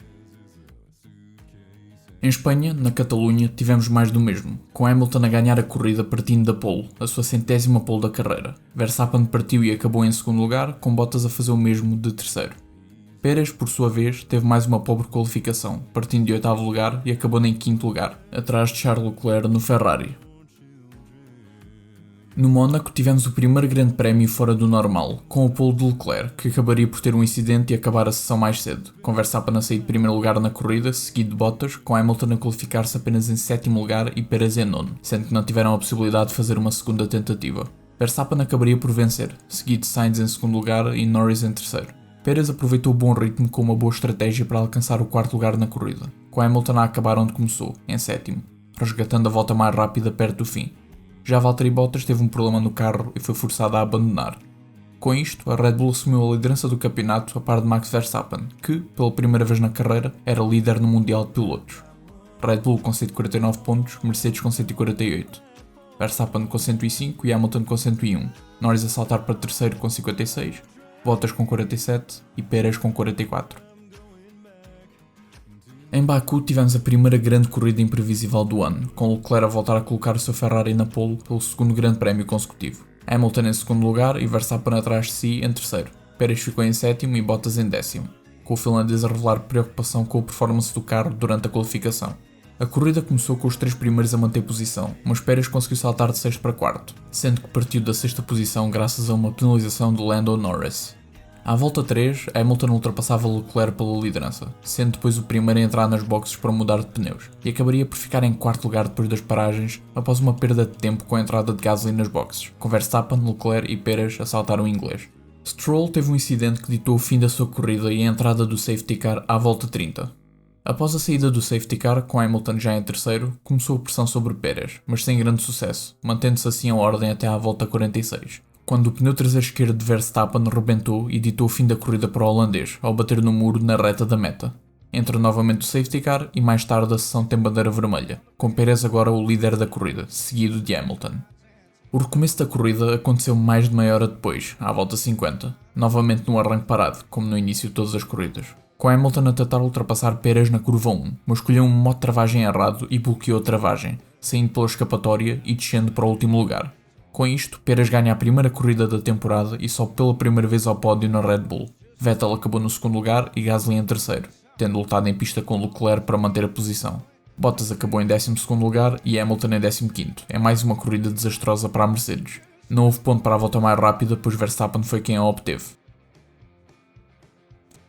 Em Espanha, na Catalunha, tivemos mais do mesmo, com Hamilton a ganhar a corrida partindo da pole, a sua 100ª pole da carreira. Verstappen partiu e acabou em 2º lugar, com Bottas a fazer o mesmo de 3º. Pérez, por sua vez, teve mais uma pobre qualificação, partindo de 8º lugar e acabando em 5º lugar, atrás de Charles Leclerc no Ferrari. No Mónaco tivemos o primeiro grande prémio fora do normal, com o pole de Leclerc, que acabaria por ter um incidente e acabar a sessão mais cedo, com Verstappen a sair de primeiro lugar na corrida, seguido de Bottas, com Hamilton a qualificar-se apenas em 7º lugar e Pérez em 9º, sendo que não tiveram a possibilidade de fazer uma segunda tentativa. Verstappen acabaria por vencer, seguido de Sainz em 2º lugar e Norris em 3º. Pérez aproveitou o bom ritmo com uma boa estratégia para alcançar o 4º lugar na corrida, com Hamilton a acabar onde começou, em 7º, resgatando a volta mais rápida perto do fim. Já Valtteri Bottas teve um problema no carro e foi forçado a abandonar. Com isto, a Red Bull assumiu a liderança do campeonato a par de Max Verstappen, que, pela primeira vez na carreira, era líder no Mundial de Pilotos. Red Bull com 149 pontos, Mercedes com 148. Verstappen com 105 e Hamilton com 101. Norris a saltar para terceiro com 56, Bottas com 47 e Pérez com 44. Em Baku tivemos a primeira grande corrida imprevisível do ano, com Leclerc a voltar a colocar o seu Ferrari na pole pelo 2º grande prémio consecutivo. Hamilton em 2º lugar e Verstappen atrás de si em 3º. Pérez ficou em 7º e Bottas em 10º, com o finlandês a revelar preocupação com a performance do carro durante a qualificação. A corrida começou com os 3 primeiros a manter posição, mas Pérez conseguiu saltar de 6º para 4º, sendo que partiu da 6ª posição graças a uma penalização de Lando Norris. À volta 3, Hamilton ultrapassava Leclerc pela liderança, sendo depois o primeiro a entrar nas boxes para mudar de pneus, e acabaria por ficar em 4º lugar depois das paragens, após uma perda de tempo com a entrada de Gasly nas boxes, com Verstappen, Leclerc e Pérez a saltar o inglês. Stroll teve um incidente que ditou o fim da sua corrida e a entrada do safety car à volta 30. Após a saída do safety car, com Hamilton já em 3º, começou a pressão sobre Pérez, mas sem grande sucesso, mantendo-se assim a ordem até à volta 46, quando o pneu traseiro esquerdo de Verstappen rebentou e ditou o fim da corrida para o holandês, ao bater no muro na reta da meta. Entra novamente o safety car e mais tarde a sessão tem bandeira vermelha, com Pérez agora o líder da corrida, seguido de Hamilton. O recomeço da corrida aconteceu mais de meia hora depois, à volta 50, novamente num arranque parado, como no início de todas as corridas, com Hamilton a tentar ultrapassar Pérez na curva 1, mas escolheu um modo de travagem errado e bloqueou a travagem, saindo pela escapatória e descendo para o último lugar. Com isto, Pérez ganha a primeira corrida da temporada e sobe pela primeira vez ao pódio na Red Bull. Vettel acabou no segundo lugar e Gasly em terceiro, tendo lutado em pista com Leclerc para manter a posição. Bottas acabou em 12º lugar e Hamilton em 15º. É mais uma corrida desastrosa para a Mercedes. Não houve ponto para a volta mais rápida, pois Verstappen foi quem a obteve.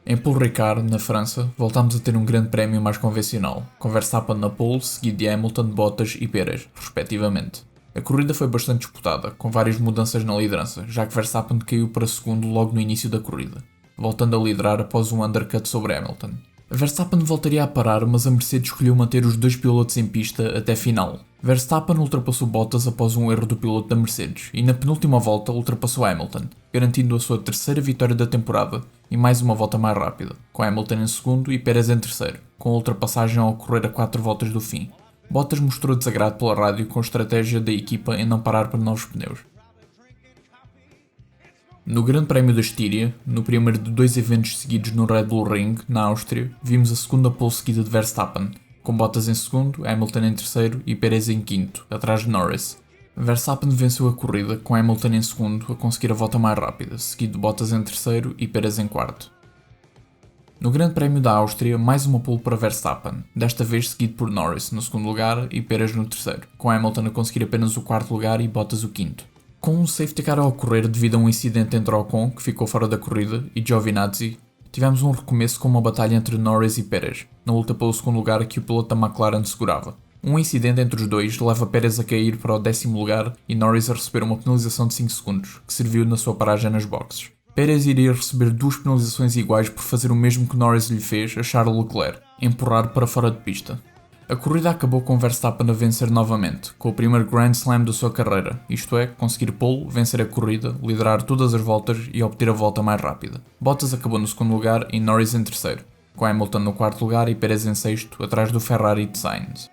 Em Paul Ricard, na França, voltámos a ter um grande prémio mais convencional, com Verstappen na pole, seguido de Hamilton, Bottas e Pérez, respectivamente. A corrida foi bastante disputada, com várias mudanças na liderança, já que Verstappen caiu para segundo logo no início da corrida, voltando a liderar após um undercut sobre Hamilton. Verstappen voltaria a parar, mas a Mercedes escolheu manter os dois pilotos em pista até final. Verstappen ultrapassou Bottas após um erro do piloto da Mercedes e na penúltima volta ultrapassou Hamilton, garantindo a sua terceira vitória da temporada e mais uma volta mais rápida, com Hamilton em segundo e Pérez em terceiro, com a ultrapassagem a ocorrer a 4 voltas do fim. Bottas mostrou desagrado pela rádio com a estratégia da equipa em não parar para novos pneus. No Grande Prémio da Estíria, no primeiro de 2 eventos seguidos no Red Bull Ring, na Áustria, vimos a segunda pole seguida de Verstappen, com Bottas em segundo, Hamilton em terceiro e Pérez em quinto, atrás de Norris. Verstappen venceu a corrida, com Hamilton em segundo a conseguir a volta mais rápida, seguido de Bottas em terceiro e Pérez em quarto. No Grande Prémio da Áustria, mais uma pole para Verstappen, desta vez seguido por Norris no segundo lugar e Pérez no terceiro, com Hamilton a conseguir apenas o quarto lugar e Bottas o quinto. Com um safety car a ocorrer devido a um incidente entre Ocon, que ficou fora da corrida, e Giovinazzi, tivemos um recomeço com uma batalha entre Norris e Pérez, na luta pelo segundo lugar que o piloto da McLaren segurava. Um incidente entre os dois leva Pérez a cair para o 10º lugar e Norris a receber uma penalização de 5 segundos, que serviu na sua paragem nas boxes. Pérez iria receber 2 penalizações iguais por fazer o mesmo que Norris lhe fez a Charles Leclerc, empurrar para fora de pista. A corrida acabou com Verstappen a vencer novamente, com o primeiro Grand Slam da sua carreira, isto é, conseguir pole, vencer a corrida, liderar todas as voltas e obter a volta mais rápida. Bottas acabou no segundo lugar e Norris em terceiro, com Hamilton no quarto lugar e Pérez em sexto, atrás do Ferrari de Sainz.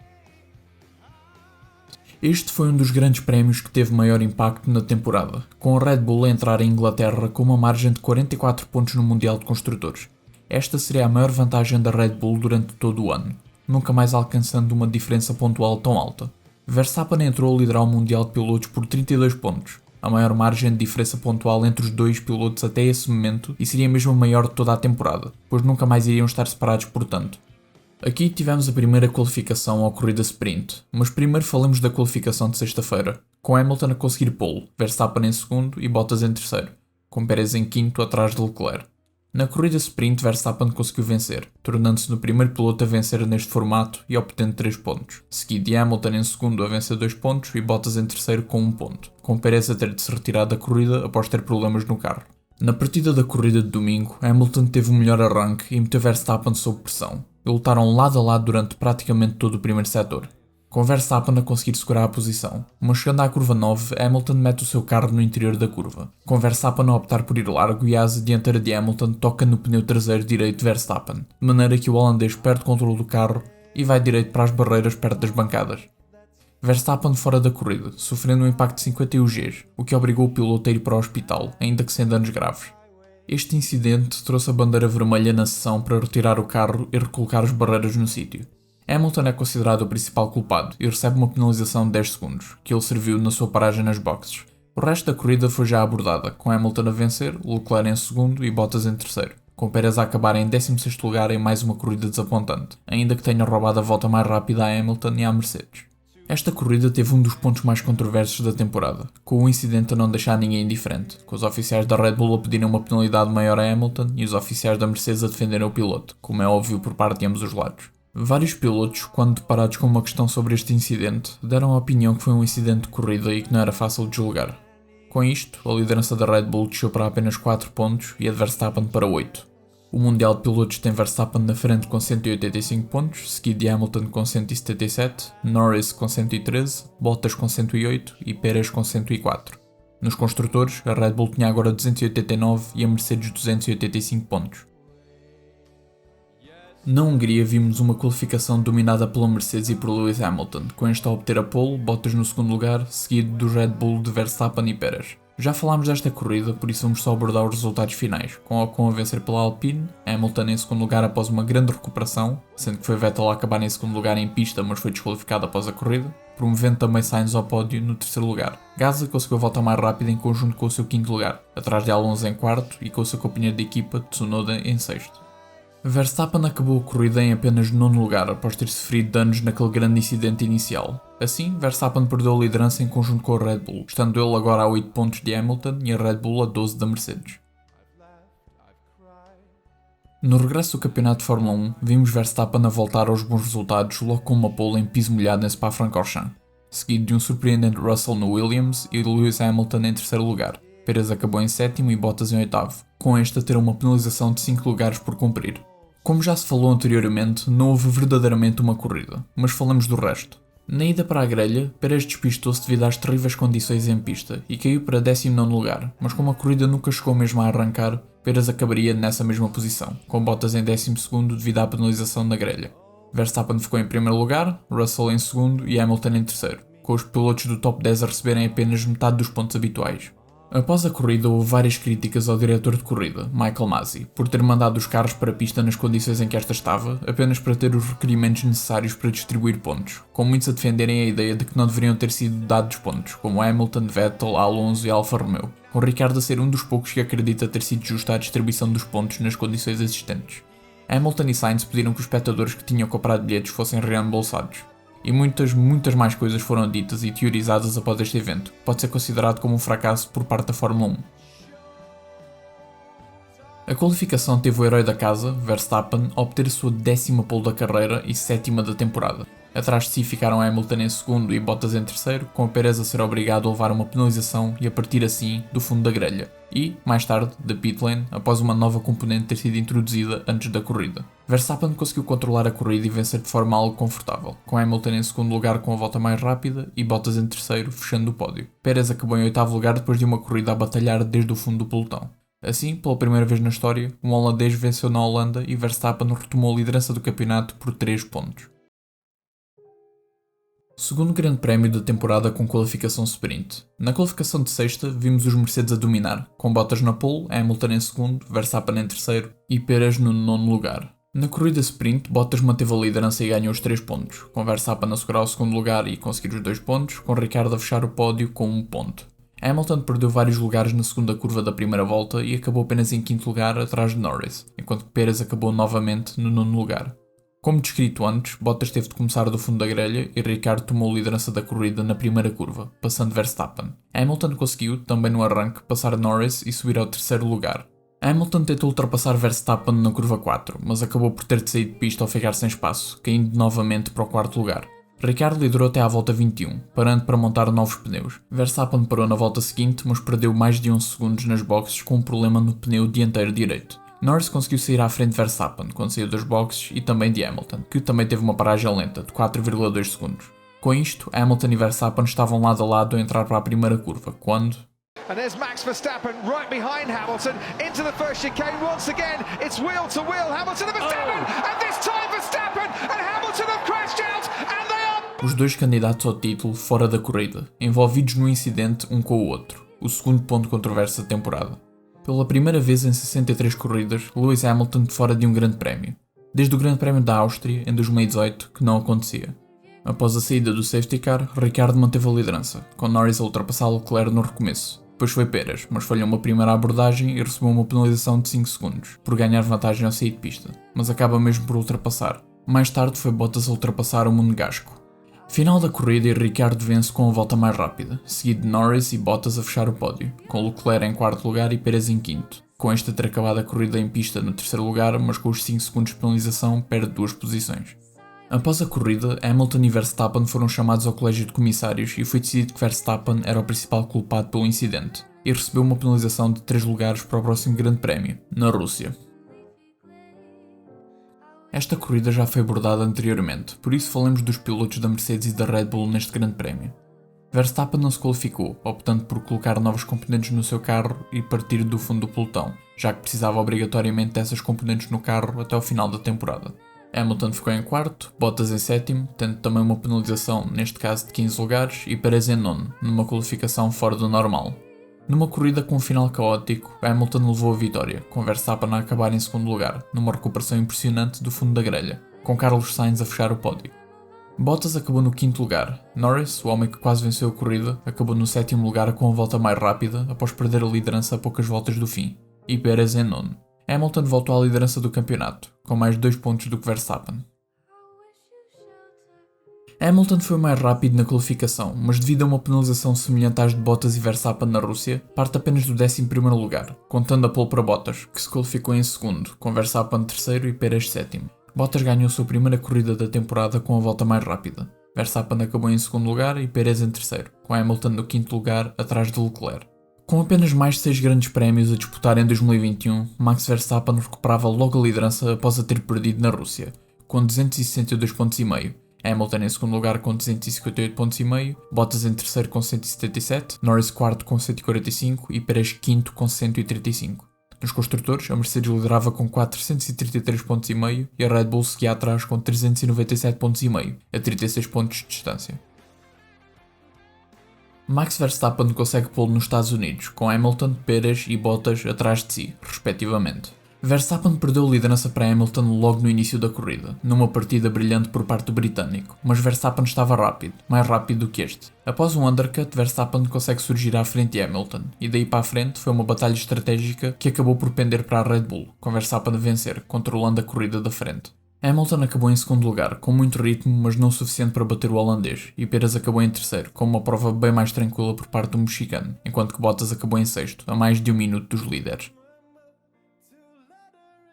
Este foi um dos grandes prémios que teve maior impacto na temporada, com a Red Bull a entrar em Inglaterra com uma margem de 44 pontos no Mundial de Construtores. Esta seria a maior vantagem da Red Bull durante todo o ano, nunca mais alcançando uma diferença pontual tão alta. Verstappen entrou a liderar o Mundial de Pilotos por 32 pontos, a maior margem de diferença pontual entre os dois pilotos até esse momento e seria mesmo a maior de toda a temporada, pois nunca mais iriam estar separados por tanto. Aqui tivemos a primeira qualificação à corrida sprint, mas primeiro falamos da qualificação de sexta-feira, com Hamilton a conseguir pole, Verstappen em segundo e Bottas em terceiro, com Pérez em quinto atrás de Leclerc. Na corrida sprint, Verstappen conseguiu vencer, tornando-se no primeiro piloto a vencer neste formato e obtendo 3 pontos, seguido de Hamilton em segundo a vencer 2 pontos e Bottas em terceiro com 1 ponto, com Pérez a ter de se retirar da corrida após ter problemas no carro. Na partida da corrida de domingo, Hamilton teve um melhor arranque e meteu Verstappen sob pressão, e lutaram lado a lado durante praticamente todo o primeiro setor, com Verstappen a conseguir segurar a posição, mas chegando à curva 9, Hamilton mete o seu carro no interior da curva, com Verstappen a optar por ir largo e a asa dianteira de Hamilton toca no pneu traseiro direito de Verstappen, de maneira que o holandês perde o controle do carro e vai direito para as barreiras perto das bancadas. Verstappen fora da corrida, sofrendo um impacto de 51 Gs, o que obrigou o piloto a ir para o hospital, ainda que sem danos graves. Este incidente trouxe a bandeira vermelha na sessão para retirar o carro e recolocar as barreiras no sítio. Hamilton é considerado o principal culpado e recebe uma penalização de 10 segundos, que ele serviu na sua paragem nas boxes. O resto da corrida foi já abordada, com Hamilton a vencer, Leclerc em segundo e Bottas em terceiro, com Pérez a acabar em 16º lugar em mais uma corrida desapontante, ainda que tenha roubado a volta mais rápida a Hamilton e à Mercedes. Esta corrida teve um dos pontos mais controversos da temporada, com o incidente a não deixar ninguém indiferente, com os oficiais da Red Bull a pedirem uma penalidade maior a Hamilton e os oficiais da Mercedes a defenderem o piloto, como é óbvio por parte de ambos os lados. Vários pilotos, quando deparados com uma questão sobre este incidente, deram a opinião que foi um incidente de corrida e que não era fácil de julgar. Com isto, a liderança da Red Bull desceu para apenas 4 pontos e a de Verstappen para 8. O Mundial de Pilotos tem Verstappen na frente com 185 pontos, seguido de Hamilton com 177, Norris com 113, Bottas com 108 e Pérez com 104. Nos construtores, a Red Bull tinha agora 289 e a Mercedes 285 pontos. Na Hungria vimos uma qualificação dominada pela Mercedes e por Lewis Hamilton, com este a obter a pole, Bottas no segundo lugar, seguido do Red Bull de Verstappen e Pérez. Já falámos desta corrida, por isso vamos só abordar os resultados finais, com Ocon a vencer pela Alpine, Hamilton em segundo lugar após uma grande recuperação, sendo que foi Vettel a acabar em segundo lugar em pista, mas foi desqualificado após a corrida, promovendo também Sainz ao pódio no terceiro lugar. Gasly conseguiu a volta mais rápida em conjunto com o seu quinto lugar, atrás de Alonso em quarto e com o seu companheiro de equipa, Tsunoda, em sexto. Verstappen acabou a corrida em apenas nono lugar após ter sofrido danos naquele grande incidente inicial. Assim, Verstappen perdeu a liderança em conjunto com a Red Bull, estando ele agora a 8 pontos de Hamilton e a Red Bull a 12 da Mercedes. No regresso do campeonato de Fórmula 1, vimos Verstappen a voltar aos bons resultados logo com uma pole em piso molhado em Spa-Francorchamps, seguido de um surpreendente Russell no Williams e Lewis Hamilton em terceiro lugar. Pérez acabou em sétimo e Bottas em oitavo, com este a ter uma penalização de 5 lugares por cumprir. Como já se falou anteriormente, não houve verdadeiramente uma corrida, mas falamos do resto. Na ida para a grelha, Pérez despistou-se devido às terríveis condições em pista e caiu para 19º lugar, mas como a corrida nunca chegou mesmo a arrancar, Pérez acabaria nessa mesma posição, com Bottas em 12º devido à penalização na grelha. Verstappen ficou em primeiro lugar, Russell em segundo e Hamilton em terceiro, com os pilotos do top 10 a receberem apenas metade dos pontos habituais. Após a corrida houve várias críticas ao diretor de corrida, Michael Masi, por ter mandado os carros para a pista nas condições em que esta estava, apenas para ter os requerimentos necessários para distribuir pontos, com muitos a defenderem a ideia de que não deveriam ter sido dados pontos, como Hamilton, Vettel, Alonso e Alfa Romeo, com Ricciardo a ser um dos poucos que acredita ter sido justa a distribuição dos pontos nas condições existentes. Hamilton e Sainz pediram que os espectadores que tinham comprado bilhetes fossem reembolsados. E muitas mais coisas foram ditas e teorizadas após este evento, que pode ser considerado como um fracasso por parte da Fórmula 1. A qualificação teve o herói da casa, Verstappen, a obter a sua 10ª pole da carreira e 7ª da temporada. Atrás de si ficaram Hamilton em segundo e Bottas em terceiro, com a Pérez a ser obrigado a levar uma penalização e a partir assim do fundo da grelha. E, mais tarde, da pit lane, após uma nova componente ter sido introduzida antes da corrida. Verstappen conseguiu controlar a corrida e vencer de forma algo confortável, com Hamilton em segundo lugar com a volta mais rápida e Bottas em terceiro, fechando o pódio. Pérez acabou em oitavo lugar depois de uma corrida a batalhar desde o fundo do pelotão. Assim, pela primeira vez na história, um holandês venceu na Holanda e Verstappen retomou a liderança do campeonato por 3 pontos. Segundo grande prémio da temporada com qualificação sprint. Na qualificação de sexta, vimos os Mercedes a dominar, com Bottas na pole, Hamilton em segundo, Verstappen em terceiro e Pérez no nono lugar. Na corrida sprint, Bottas manteve a liderança e ganhou os 3 pontos, com Verstappen a segurar o segundo lugar e conseguir os 2 pontos, com Ricciardo a fechar o pódio com 1 ponto. Hamilton perdeu vários lugares na segunda curva da primeira volta e acabou apenas em quinto lugar atrás de Norris, enquanto que Pérez acabou novamente no nono lugar. Como descrito antes, Bottas teve de começar do fundo da grelha e Ricciardo tomou a liderança da corrida na primeira curva, passando Verstappen. Hamilton conseguiu, também no arranque, passar Norris e subir ao terceiro lugar. Hamilton tentou ultrapassar Verstappen na curva 4, mas acabou por ter de sair de pista ao ficar sem espaço, caindo novamente para o quarto lugar. Ricciardo liderou até à volta 21, parando para montar novos pneus. Verstappen parou na volta seguinte, mas perdeu mais de 11 segundos nas boxes com um problema no pneu dianteiro direito. Norris conseguiu sair à frente de Verstappen quando saiu das boxes e também de Hamilton, que também teve uma paragem lenta de 4,2 segundos. Com isto, Hamilton e Verstappen estavam lado a lado a entrar para a primeira curva, quando... And there's Max Verstappen right behind Hamilton into the first chicane once again. It's wheel to wheel. Hamilton and Verstappen, and this time Verstappen and Hamilton have crashed out, and they are... Os dois candidatos ao título fora da corrida, envolvidos no incidente um com o outro, o segundo ponto controverso da temporada. Pela primeira vez em 63 corridas, Lewis Hamilton de fora de um grande prémio, desde o Grande Prémio da Áustria em 2018, que não acontecia. Após a saída do safety car, Ricciardo manteve a liderança, com Norris a ultrapassar Leclerc no recomeço. Depois foi Pérez, mas falhou uma primeira abordagem e recebeu uma penalização de 5 segundos, por ganhar vantagem ao sair de pista, mas acaba mesmo por ultrapassar. Mais tarde foi Bottas a ultrapassar o Monegasco. Final da corrida e Ricciardo vence com a volta mais rápida, seguido de Norris e Bottas a fechar o pódio, com Leclerc em quarto lugar e Pérez em quinto. Com este a ter acabado a corrida em pista no terceiro lugar, mas com os 5 segundos de penalização perde 2 posições. Após a corrida, Hamilton e Verstappen foram chamados ao colégio de comissários e foi decidido que Verstappen era o principal culpado pelo incidente, e recebeu uma penalização de 3 lugares para o próximo Grande Prémio, na Rússia. Esta corrida já foi abordada anteriormente, por isso falamos dos pilotos da Mercedes e da Red Bull neste Grande Prémio. Verstappen não se qualificou, optando por colocar novos componentes no seu carro e partir do fundo do pelotão, já que precisava obrigatoriamente dessas componentes no carro até o final da temporada. Hamilton ficou em quarto, Bottas em sétimo, tendo também uma penalização, neste caso de 15 lugares, e Pérez em nono, numa qualificação fora do normal. Numa corrida com um final caótico, Hamilton levou a vitória, com Verstappen a acabar em segundo lugar, numa recuperação impressionante do fundo da grelha, com Carlos Sainz a fechar o pódio. Bottas acabou no quinto lugar. Norris, o homem que quase venceu a corrida, acabou no sétimo lugar com a volta mais rápida após perder a liderança a poucas voltas do fim, e Pérez em nono. Hamilton voltou à liderança do campeonato, com mais 2 pontos do que Verstappen. Hamilton foi o mais rápido na qualificação, mas devido a uma penalização semelhante às de Bottas e Verstappen na Rússia, parte apenas do 11º lugar, contando a pole para Bottas, que se qualificou em segundo, com Verstappen terceiro e Pérez sétimo. Bottas ganhou sua primeira corrida da temporada com a volta mais rápida. Verstappen acabou em segundo lugar e Pérez em terceiro, com Hamilton no quinto lugar, atrás de Leclerc. Com apenas mais 6 grandes prémios a disputar em 2021, Max Verstappen recuperava logo a liderança após a ter perdido na Rússia, com 262,5 pontos. Hamilton em segundo lugar com 258,5 pontos, Bottas em terceiro com 177, Norris quarto com 145 e Pérez quinto com 135. Nos construtores, a Mercedes liderava com 433,5 pontos e a Red Bull seguia atrás com 397,5 pontos, a 36 pontos de distância. Max Verstappen consegue pole nos Estados Unidos, com Hamilton, Pérez e Bottas atrás de si, respectivamente. Verstappen perdeu a liderança para Hamilton logo no início da corrida, numa partida brilhante por parte do britânico, mas Verstappen estava rápido, mais rápido do que este. Após um undercut, Verstappen consegue surgir à frente de Hamilton, e daí para a frente foi uma batalha estratégica que acabou por pender para a Red Bull, com Verstappen a vencer, controlando a corrida da frente. Hamilton acabou em segundo lugar, com muito ritmo, mas não o suficiente para bater o holandês, e Pérez acabou em terceiro, com uma prova bem mais tranquila por parte do mexicano, enquanto que Bottas acabou em sexto, a mais de 1 minuto dos líderes.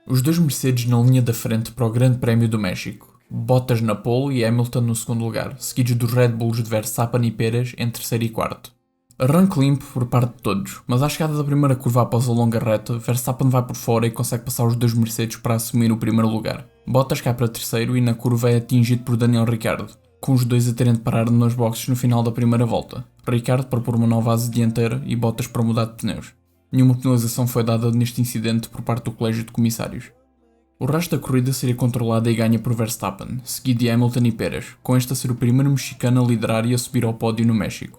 Os dois Mercedes na linha da frente para o Grande Prémio do México, Bottas na pole e Hamilton no segundo lugar, seguidos dos Red Bulls de Verstappen e Pérez em terceiro e quarto. Arranque limpo por parte de todos, mas à chegada da primeira curva após a longa reta, Verstappen vai por fora e consegue passar os dois Mercedes para assumir o primeiro lugar. Bottas cai para terceiro e na curva é atingido por Daniel Ricciardo, com os dois a terem de parar nas boxes no final da primeira volta. Ricciardo para pôr uma nova asa dianteira e Bottas para mudar de pneus. Nenhuma penalização foi dada neste incidente por parte do colégio de comissários. O resto da corrida seria controlada e ganha por Verstappen, seguido de Hamilton e Pérez, com este a ser o primeiro mexicano a liderar e a subir ao pódio no México.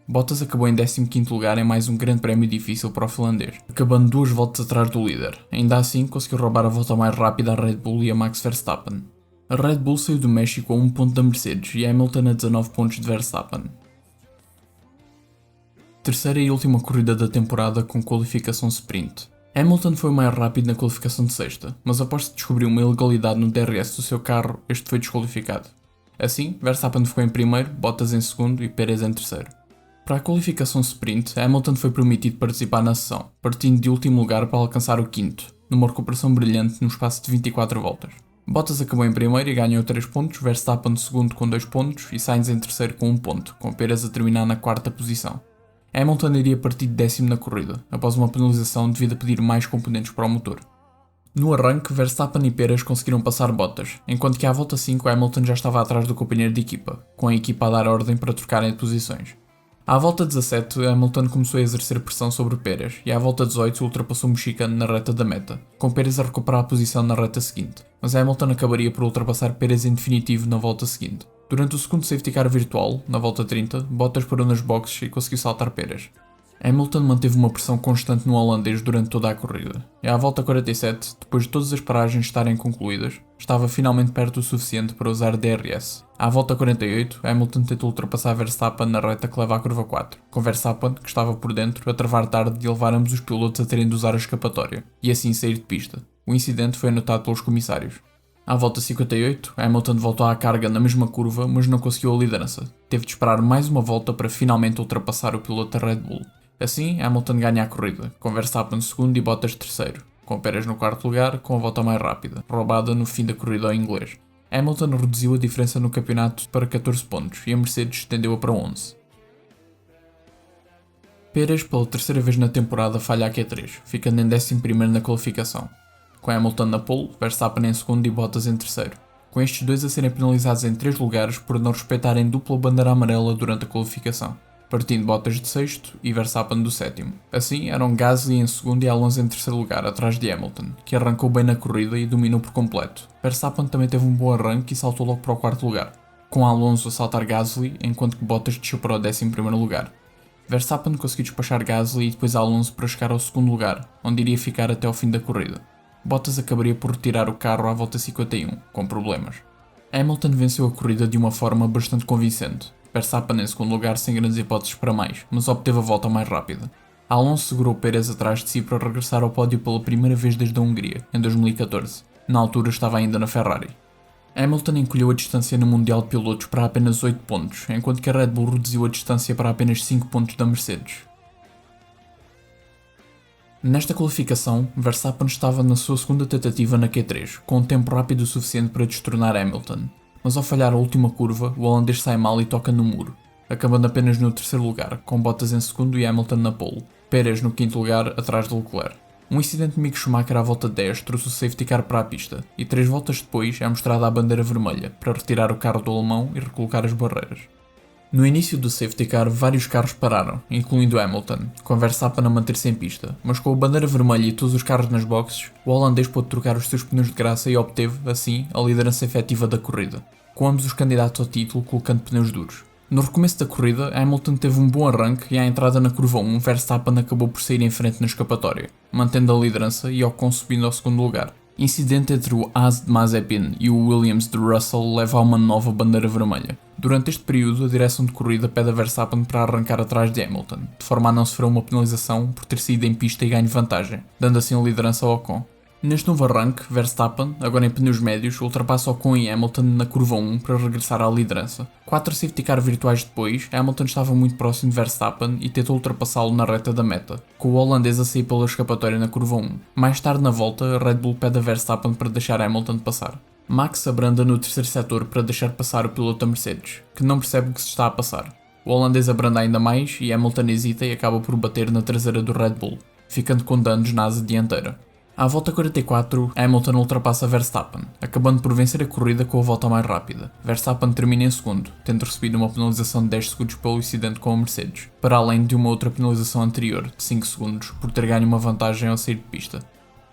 Bottas acabou em 15º lugar em mais um grande prémio difícil para o finlandês, acabando 2 voltas atrás do líder. Ainda assim, conseguiu roubar a volta mais rápida à Red Bull e a Max Verstappen. A Red Bull saiu do México a 1 ponto da Mercedes e Hamilton a 19 pontos de Verstappen. Terceira e última corrida da temporada com qualificação sprint. Hamilton foi o mais rápido na qualificação de sexta, mas após se descobrir uma ilegalidade no DRS do seu carro, este foi desqualificado. Assim, Verstappen ficou em primeiro, Bottas em segundo e Pérez em terceiro. Para a qualificação sprint, Hamilton foi permitido participar na sessão, partindo de último lugar para alcançar o quinto, numa recuperação brilhante no espaço de 24 voltas. Bottas acabou em primeiro e ganhou 3 pontos, Verstappen segundo com 2 pontos e Sainz em terceiro com 1 ponto, com Pérez a terminar na quarta posição. Hamilton iria partir de décimo na corrida, após uma penalização devido a pedir mais componentes para o motor. No arranque, Verstappen e Pérez conseguiram passar Bottas, enquanto que à volta 5 Hamilton já estava atrás do companheiro de equipa, com a equipa a dar ordem para trocarem de posições. À volta 17, Hamilton começou a exercer pressão sobre Pérez e à volta 18 ultrapassou o mexicano na reta da meta, com Pérez a recuperar a posição na reta seguinte, mas Hamilton acabaria por ultrapassar Pérez em definitivo na volta seguinte. Durante o segundo safety car virtual, na volta 30, Bottas parou nas boxes e conseguiu saltar Pérez. Hamilton manteve uma pressão constante no holandês durante toda a corrida, e à volta 47, depois de todas as paragens estarem concluídas, estava finalmente perto o suficiente para usar DRS. À volta 48, Hamilton tentou ultrapassar Verstappen na reta que leva à curva 4, com Verstappen, que estava por dentro, a travar tarde e levar ambos os pilotos a terem de usar a escapatória, e assim sair de pista. O incidente foi anotado pelos comissários. À volta 58, Hamilton voltou à carga na mesma curva, mas não conseguiu a liderança. Teve de esperar mais uma volta para finalmente ultrapassar o piloto da Red Bull. Assim, Hamilton ganha a corrida, com Verstappen segundo e Bottas terceiro, com Pérez no quarto lugar, com a volta mais rápida, roubada no fim da corrida ao inglês. Hamilton reduziu a diferença no campeonato para 14 pontos e a Mercedes estendeu-a para 11. Pérez, pela terceira vez na temporada, falha a Q3, ficando em 11º na qualificação, com Hamilton na pole, Verstappen em segundo e Bottas em terceiro. com estes dois a serem penalizados em 3 lugares por não respeitarem dupla bandeira amarela durante a qualificação, partindo Bottas de sexto e Verstappen do sétimo. Assim, eram Gasly em segundo e Alonso em terceiro lugar, atrás de Hamilton, que arrancou bem na corrida e dominou por completo. Verstappen também teve um bom arranque e saltou logo para o quarto lugar, com Alonso a saltar Gasly, enquanto que Bottas desceu para o 11º lugar. Verstappen conseguiu despachar Gasly e depois Alonso para chegar ao segundo lugar, onde iria ficar até ao fim da corrida. Bottas acabaria por retirar o carro à volta 51, com problemas. Hamilton venceu a corrida de uma forma bastante convincente. Verstappen em segundo lugar sem grandes hipóteses para mais, mas obteve a volta mais rápida. Alonso segurou Pérez atrás de si para regressar ao pódio pela primeira vez desde a Hungria, em 2014. Na altura estava ainda na Ferrari. Hamilton encolheu a distância no Mundial de Pilotos para apenas 8 pontos, enquanto que a Red Bull reduziu a distância para apenas 5 pontos da Mercedes. Nesta qualificação, Verstappen estava na sua segunda tentativa na Q3, com um tempo rápido o suficiente para destronar Hamilton, mas ao falhar a última curva, o holandês sai mal e toca no muro, acabando apenas no terceiro lugar, com Bottas em segundo e Hamilton na pole, Pérez no quinto lugar, atrás de Leclerc. Um incidente de Mick Schumacher à volta 10 trouxe o safety car para a pista, e 3 voltas depois é mostrada a bandeira vermelha, para retirar o carro do alemão e recolocar as barreiras. No início do safety car, vários carros pararam, incluindo Hamilton, com Verstappen a manter-se em pista, mas com a bandeira vermelha e todos os carros nas boxes, o holandês pôde trocar os seus pneus de graça e obteve, assim, a liderança efetiva da corrida, com ambos os candidatos ao título colocando pneus duros. No recomeço da corrida, Hamilton teve um bom arranque e à entrada na curva 1, Verstappen acabou por sair em frente na escapatória, mantendo a liderança e Ocon subindo ao segundo lugar. Incidente entre o Haas de Mazepin e o Williams de Russell leva a uma nova bandeira vermelha. Durante este período, a direção de corrida pede a Verstappen para arrancar atrás de Hamilton, de forma a não sofrer uma penalização por ter saído em pista e ganho vantagem, dando assim a liderança ao Ocon. Neste novo arranque, Verstappen, agora em pneus médios, ultrapassa Ocon e Hamilton na curva 1 para regressar à liderança. 4 safety car virtuais depois, Hamilton estava muito próximo de Verstappen e tentou ultrapassá-lo na reta da meta, com o holandês a sair pela escapatória na curva 1. Mais tarde na volta, a Red Bull pede a Verstappen para deixar Hamilton passar. Max abranda no terceiro setor para deixar passar o piloto da Mercedes, que não percebe o que se está a passar. O holandês abranda ainda mais e Hamilton hesita e acaba por bater na traseira do Red Bull, ficando com danos na asa dianteira. À volta 44, Hamilton ultrapassa Verstappen, acabando por vencer a corrida com a volta mais rápida. Verstappen termina em segundo, tendo recebido uma penalização de 10 segundos pelo incidente com a Mercedes, para além de uma outra penalização anterior, de 5 segundos, por ter ganho uma vantagem ao sair de pista.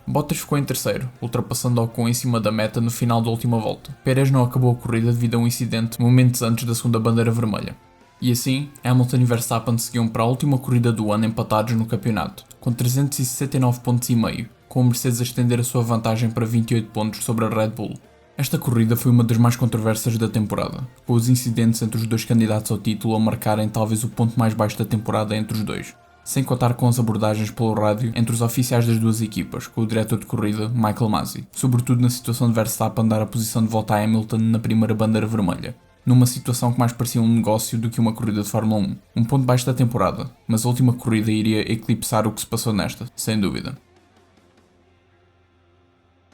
Bottas ficou em terceiro, ultrapassando Ocon em cima da meta no final da última volta. Pérez não acabou a corrida devido a um incidente momentos antes da segunda bandeira vermelha. E assim, Hamilton e Verstappen seguiam para a última corrida do ano empatados no campeonato, com 369 pontos e meio, com a Mercedes a estender a sua vantagem para 28 pontos sobre a Red Bull. Esta corrida foi uma das mais controversas da temporada, com os incidentes entre os dois candidatos ao título a marcarem talvez o ponto mais baixo da temporada entre os dois, sem contar com as abordagens pelo rádio entre os oficiais das duas equipas, com o diretor de corrida, Michael Masi, sobretudo na situação de Verstappen dar a posição de volta a Hamilton na primeira bandeira vermelha, numa situação que mais parecia um negócio do que uma corrida de Fórmula 1. Um ponto baixo da temporada, mas a última corrida iria eclipsar o que se passou nesta, sem dúvida.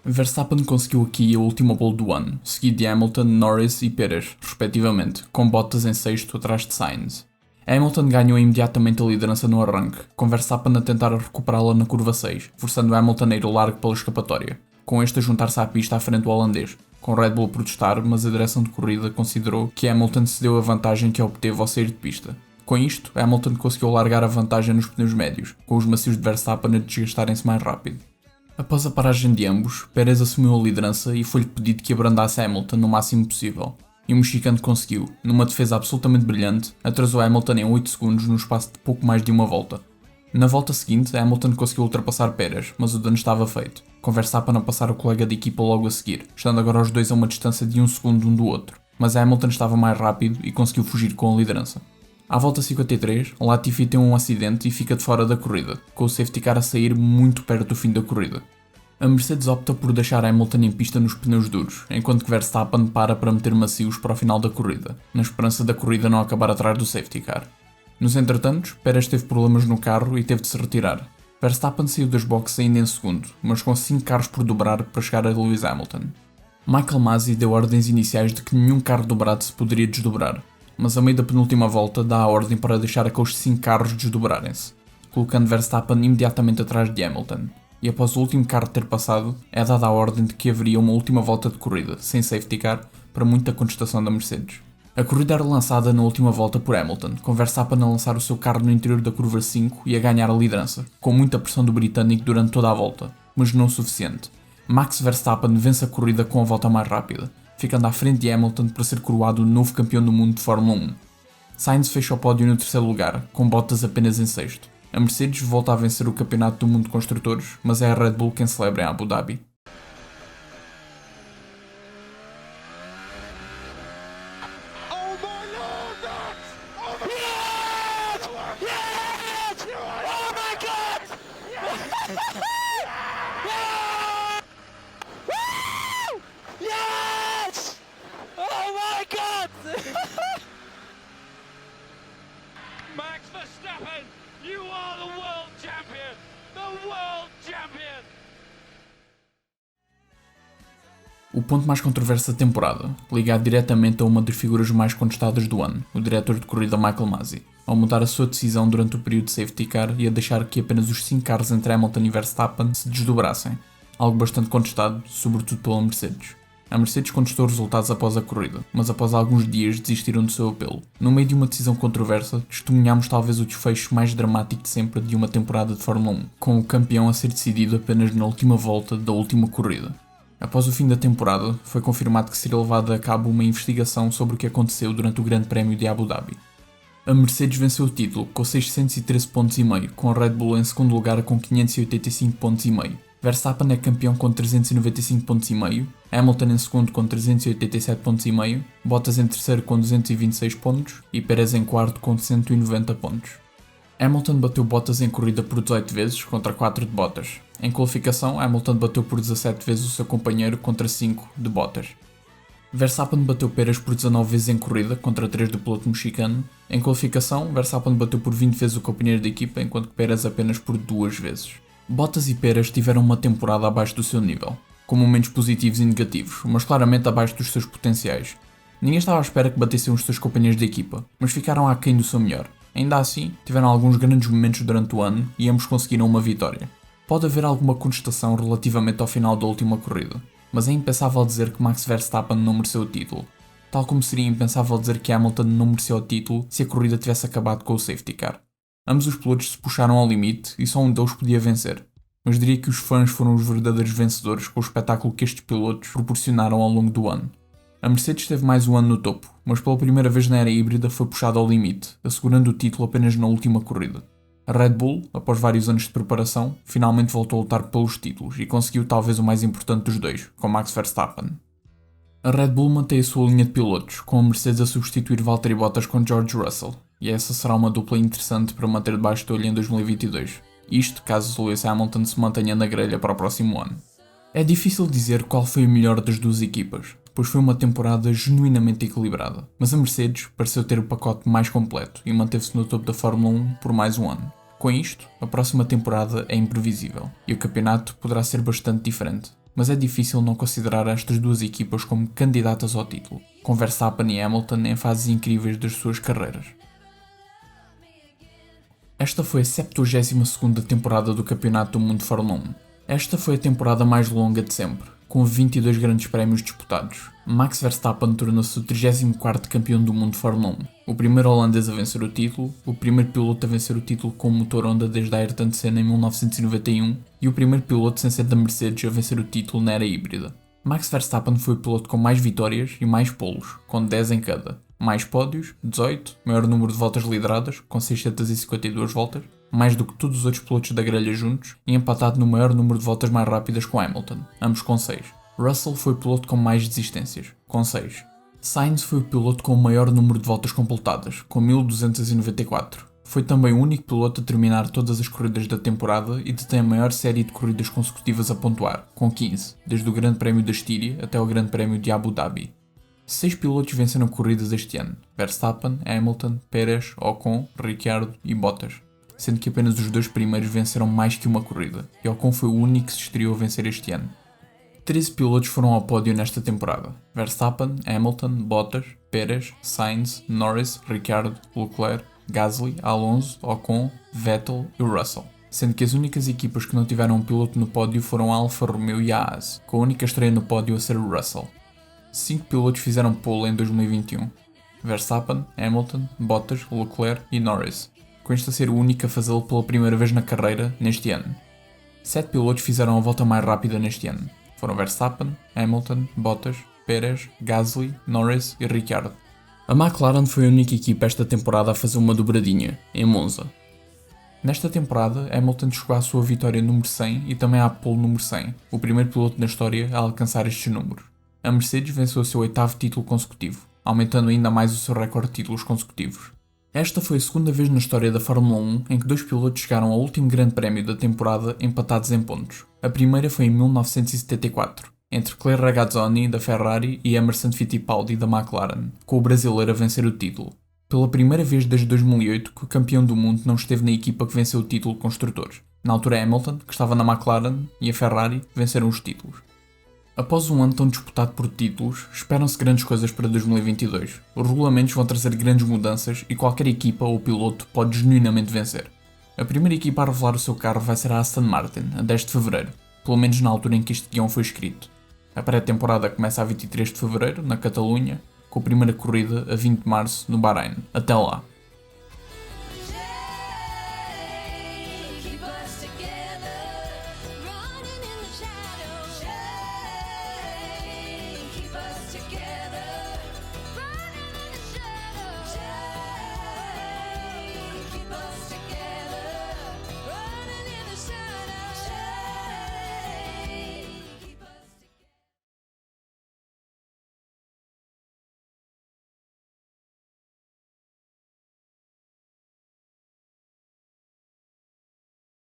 Verstappen conseguiu aqui a última pole do ano, seguido de Hamilton, Norris e Pérez, respectivamente, com Bottas em sexto atrás de Sainz. Hamilton ganhou imediatamente a liderança no arranque, com Verstappen a tentar recuperá-la na curva 6, forçando Hamilton a ir ao largo pela escapatória, com este a juntar-se à pista à frente do holandês, com Red Bull a protestar, mas a direção de corrida considerou que Hamilton cedeu a vantagem que obteve ao sair de pista. Com isto, Hamilton conseguiu largar a vantagem nos pneus médios, com os macios de Verstappen a desgastarem-se mais rápido. Após a paragem de ambos, Pérez assumiu a liderança e foi-lhe pedido que abrandasse Hamilton no máximo possível. E o mexicano conseguiu, numa defesa absolutamente brilhante, atrasou Hamilton em 8 segundos no espaço de pouco mais de uma volta. Na volta seguinte, Hamilton conseguiu ultrapassar Pérez, mas o dano estava feito, com Verstappen a passar o colega de equipa logo a seguir, estando agora os dois a uma distância de 1 segundo um do outro, mas Hamilton estava mais rápido e conseguiu fugir com a liderança. À volta 53, Latifi tem um acidente e fica de fora da corrida, com o safety car a sair muito perto do fim da corrida. A Mercedes opta por deixar Hamilton em pista nos pneus duros, enquanto que Verstappen para meter macios para o final da corrida, na esperança da corrida não acabar atrás do safety car. Nos entretantos, Pérez teve problemas no carro e teve de se retirar. Verstappen saiu das boxes ainda em segundo, mas com 5 carros por dobrar para chegar a Lewis Hamilton. Michael Masi deu ordens iniciais de que nenhum carro dobrado se poderia desdobrar, mas a meio da penúltima volta dá a ordem para deixar aqueles 5 carros desdobrarem-se, colocando Verstappen imediatamente atrás de Hamilton. e após o último carro ter passado, é dada a ordem de que haveria uma última volta de corrida, sem safety car, para muita contestação da Mercedes. A corrida era lançada na última volta por Hamilton, com Verstappen a lançar o seu carro no interior da curva 5 e a ganhar a liderança, com muita pressão do britânico durante toda a volta, mas não o suficiente. Max Verstappen vence a corrida com a volta mais rápida, ficando à frente de Hamilton para ser coroado o novo campeão do mundo de Fórmula 1. Sainz fecha o pódio no terceiro lugar, com Bottas apenas em sexto. A Mercedes volta a vencer o campeonato do mundo de construtores, mas é a Red Bull quem celebra em Abu Dhabi. Max Verstappen, you are the world champion! The world champion! O ponto mais controverso da temporada, ligado diretamente a uma das figuras mais contestadas do ano, o diretor de corrida Michael Masi, ao mudar a sua decisão durante o período de safety car e a deixar que apenas os 5 carros entre Hamilton e Verstappen se desdobrassem, algo bastante contestado, sobretudo pela Mercedes. A Mercedes contestou os resultados após a corrida, mas após alguns dias desistiram do seu apelo. No meio de uma decisão controversa, testemunhámos talvez o desfecho mais dramático de sempre de uma temporada de Fórmula 1, com o campeão a ser decidido apenas na última volta da última corrida. Após o fim da temporada, foi confirmado que seria levada a cabo uma investigação sobre o que aconteceu durante o Grande Prémio de Abu Dhabi. A Mercedes venceu o título com 613 pontos e meio, com a Red Bull em segundo lugar com 585 pontos e meio. Verstappen é campeão com 395 pontos e meio, Hamilton em segundo com 387 pontos e meio, Bottas em terceiro com 226 pontos e Pérez em quarto com 190 pontos. Hamilton bateu Bottas em corrida por 18 vezes contra 4 de Bottas. Em qualificação, Hamilton bateu por 17 vezes o seu companheiro contra 5 de Bottas. Verstappen bateu Pérez por 19 vezes em corrida contra 3 do piloto mexicano. Em qualificação, Verstappen bateu por 20 vezes o companheiro da equipa, enquanto que Pérez apenas por 2 vezes. Bottas e Pérez tiveram uma temporada abaixo do seu nível, com momentos positivos e negativos, mas claramente abaixo dos seus potenciais. Ninguém estava à espera que batessem os seus companheiros de equipa, mas ficaram aquém do seu melhor. Ainda assim, tiveram alguns grandes momentos durante o ano e ambos conseguiram uma vitória. Pode haver alguma contestação relativamente ao final da última corrida, mas é impensável dizer que Max Verstappen não mereceu o título, tal como seria impensável dizer que Hamilton não mereceu o título se a corrida tivesse acabado com o safety car. Ambos os pilotos se puxaram ao limite e só um deles podia vencer, mas diria que os fãs foram os verdadeiros vencedores com o espetáculo que estes pilotos proporcionaram ao longo do ano. A Mercedes teve mais um ano no topo, mas pela primeira vez na era híbrida foi puxada ao limite, assegurando o título apenas na última corrida. A Red Bull, após vários anos de preparação, finalmente voltou a lutar pelos títulos e conseguiu talvez o mais importante dos dois, com Max Verstappen. A Red Bull mantém a sua linha de pilotos, com a Mercedes a substituir Valtteri Bottas com George Russell, e essa será uma dupla interessante para manter debaixo do olho em 2022. Isto caso Lewis Hamilton se mantenha na grelha para o próximo ano. É difícil dizer qual foi o melhor das duas equipas, pois foi uma temporada genuinamente equilibrada, mas a Mercedes pareceu ter o pacote mais completo e manteve-se no topo da Fórmula 1 por mais um ano. Com isto, a próxima temporada é imprevisível, e o campeonato poderá ser bastante diferente, mas é difícil não considerar estas duas equipas como candidatas ao título, com Verstappen e Hamilton em fases incríveis das suas carreiras. Esta foi a 72ª temporada do Campeonato do Mundo de Fórmula 1. Esta foi a temporada mais longa de sempre, com 22 grandes prémios disputados. Max Verstappen tornou-se o 34º campeão do mundo de Fórmula 1, o primeiro holandês a vencer o título, o primeiro piloto a vencer o título com o motor Honda desde a Ayrton Senna em 1991 e o primeiro piloto sem ser da Mercedes a vencer o título na era híbrida. Max Verstappen foi o piloto com mais vitórias e mais polos, com 10 em cada. Mais pódios, 18, maior número de voltas lideradas, com 652 voltas, mais do que todos os outros pilotos da grelha juntos, e empatado no maior número de voltas mais rápidas com Hamilton, ambos com 6. Russell foi o piloto com mais desistências, com 6. Sainz foi o piloto com o maior número de voltas completadas, com 1294. Foi também o único piloto a terminar todas as corridas da temporada e detém a maior série de corridas consecutivas a pontuar, com 15, desde o Grande Prémio da Estíria até o Grande Prémio de Abu Dhabi. 6 pilotos venceram corridas este ano: Verstappen, Hamilton, Pérez, Ocon, Ricciardo e Bottas, sendo que apenas os 2 primeiros venceram mais que uma corrida, e Ocon foi o único que se estreou a vencer este ano. 13 pilotos foram ao pódio nesta temporada: Verstappen, Hamilton, Bottas, Pérez, Sainz, Norris, Ricciardo, Leclerc, Gasly, Alonso, Ocon, Vettel e Russell. sendo que as únicas equipas que não tiveram um piloto no pódio foram a Alfa Romeo e a Haas, com a única estreia no pódio a ser o Russell. 5 pilotos fizeram pole em 2021. Verstappen, Hamilton, Bottas, Leclerc e Norris, com este a ser o único a fazê-lo pela primeira vez na carreira neste ano. 7 pilotos fizeram a volta mais rápida neste ano. Foram Verstappen, Hamilton, Bottas, Pérez, Gasly, Norris e Ricciardo. A McLaren foi a única equipa esta temporada a fazer uma dobradinha, em Monza. Nesta temporada, Hamilton chegou à sua vitória número 100 e também à pole número 100, o primeiro piloto na história a alcançar estes números. A Mercedes venceu o seu 8º título consecutivo, aumentando ainda mais o seu recorde de títulos consecutivos. Esta foi a segunda vez na história da Fórmula 1 em que 2 pilotos chegaram ao último grande prémio da temporada empatados em pontos. A primeira foi em 1974, entre Claire Regazzoni, da Ferrari, e Emerson Fittipaldi, da McLaren, com o brasileiro a vencer o título. Pela primeira vez desde 2008 que o campeão do mundo não esteve na equipa que venceu o título de construtores. Na altura Hamilton, que estava na McLaren, e a Ferrari venceram os títulos. Após um ano tão disputado por títulos, esperam-se grandes coisas para 2022. Os regulamentos vão trazer grandes mudanças e qualquer equipa ou piloto pode genuinamente vencer. A primeira equipa a revelar o seu carro vai ser a Aston Martin, a 10 de fevereiro, pelo menos na altura em que este guião foi escrito. A pré-temporada começa a 23 de fevereiro, na Catalunha, com a primeira corrida a 20 de março, no Bahrein. Até lá!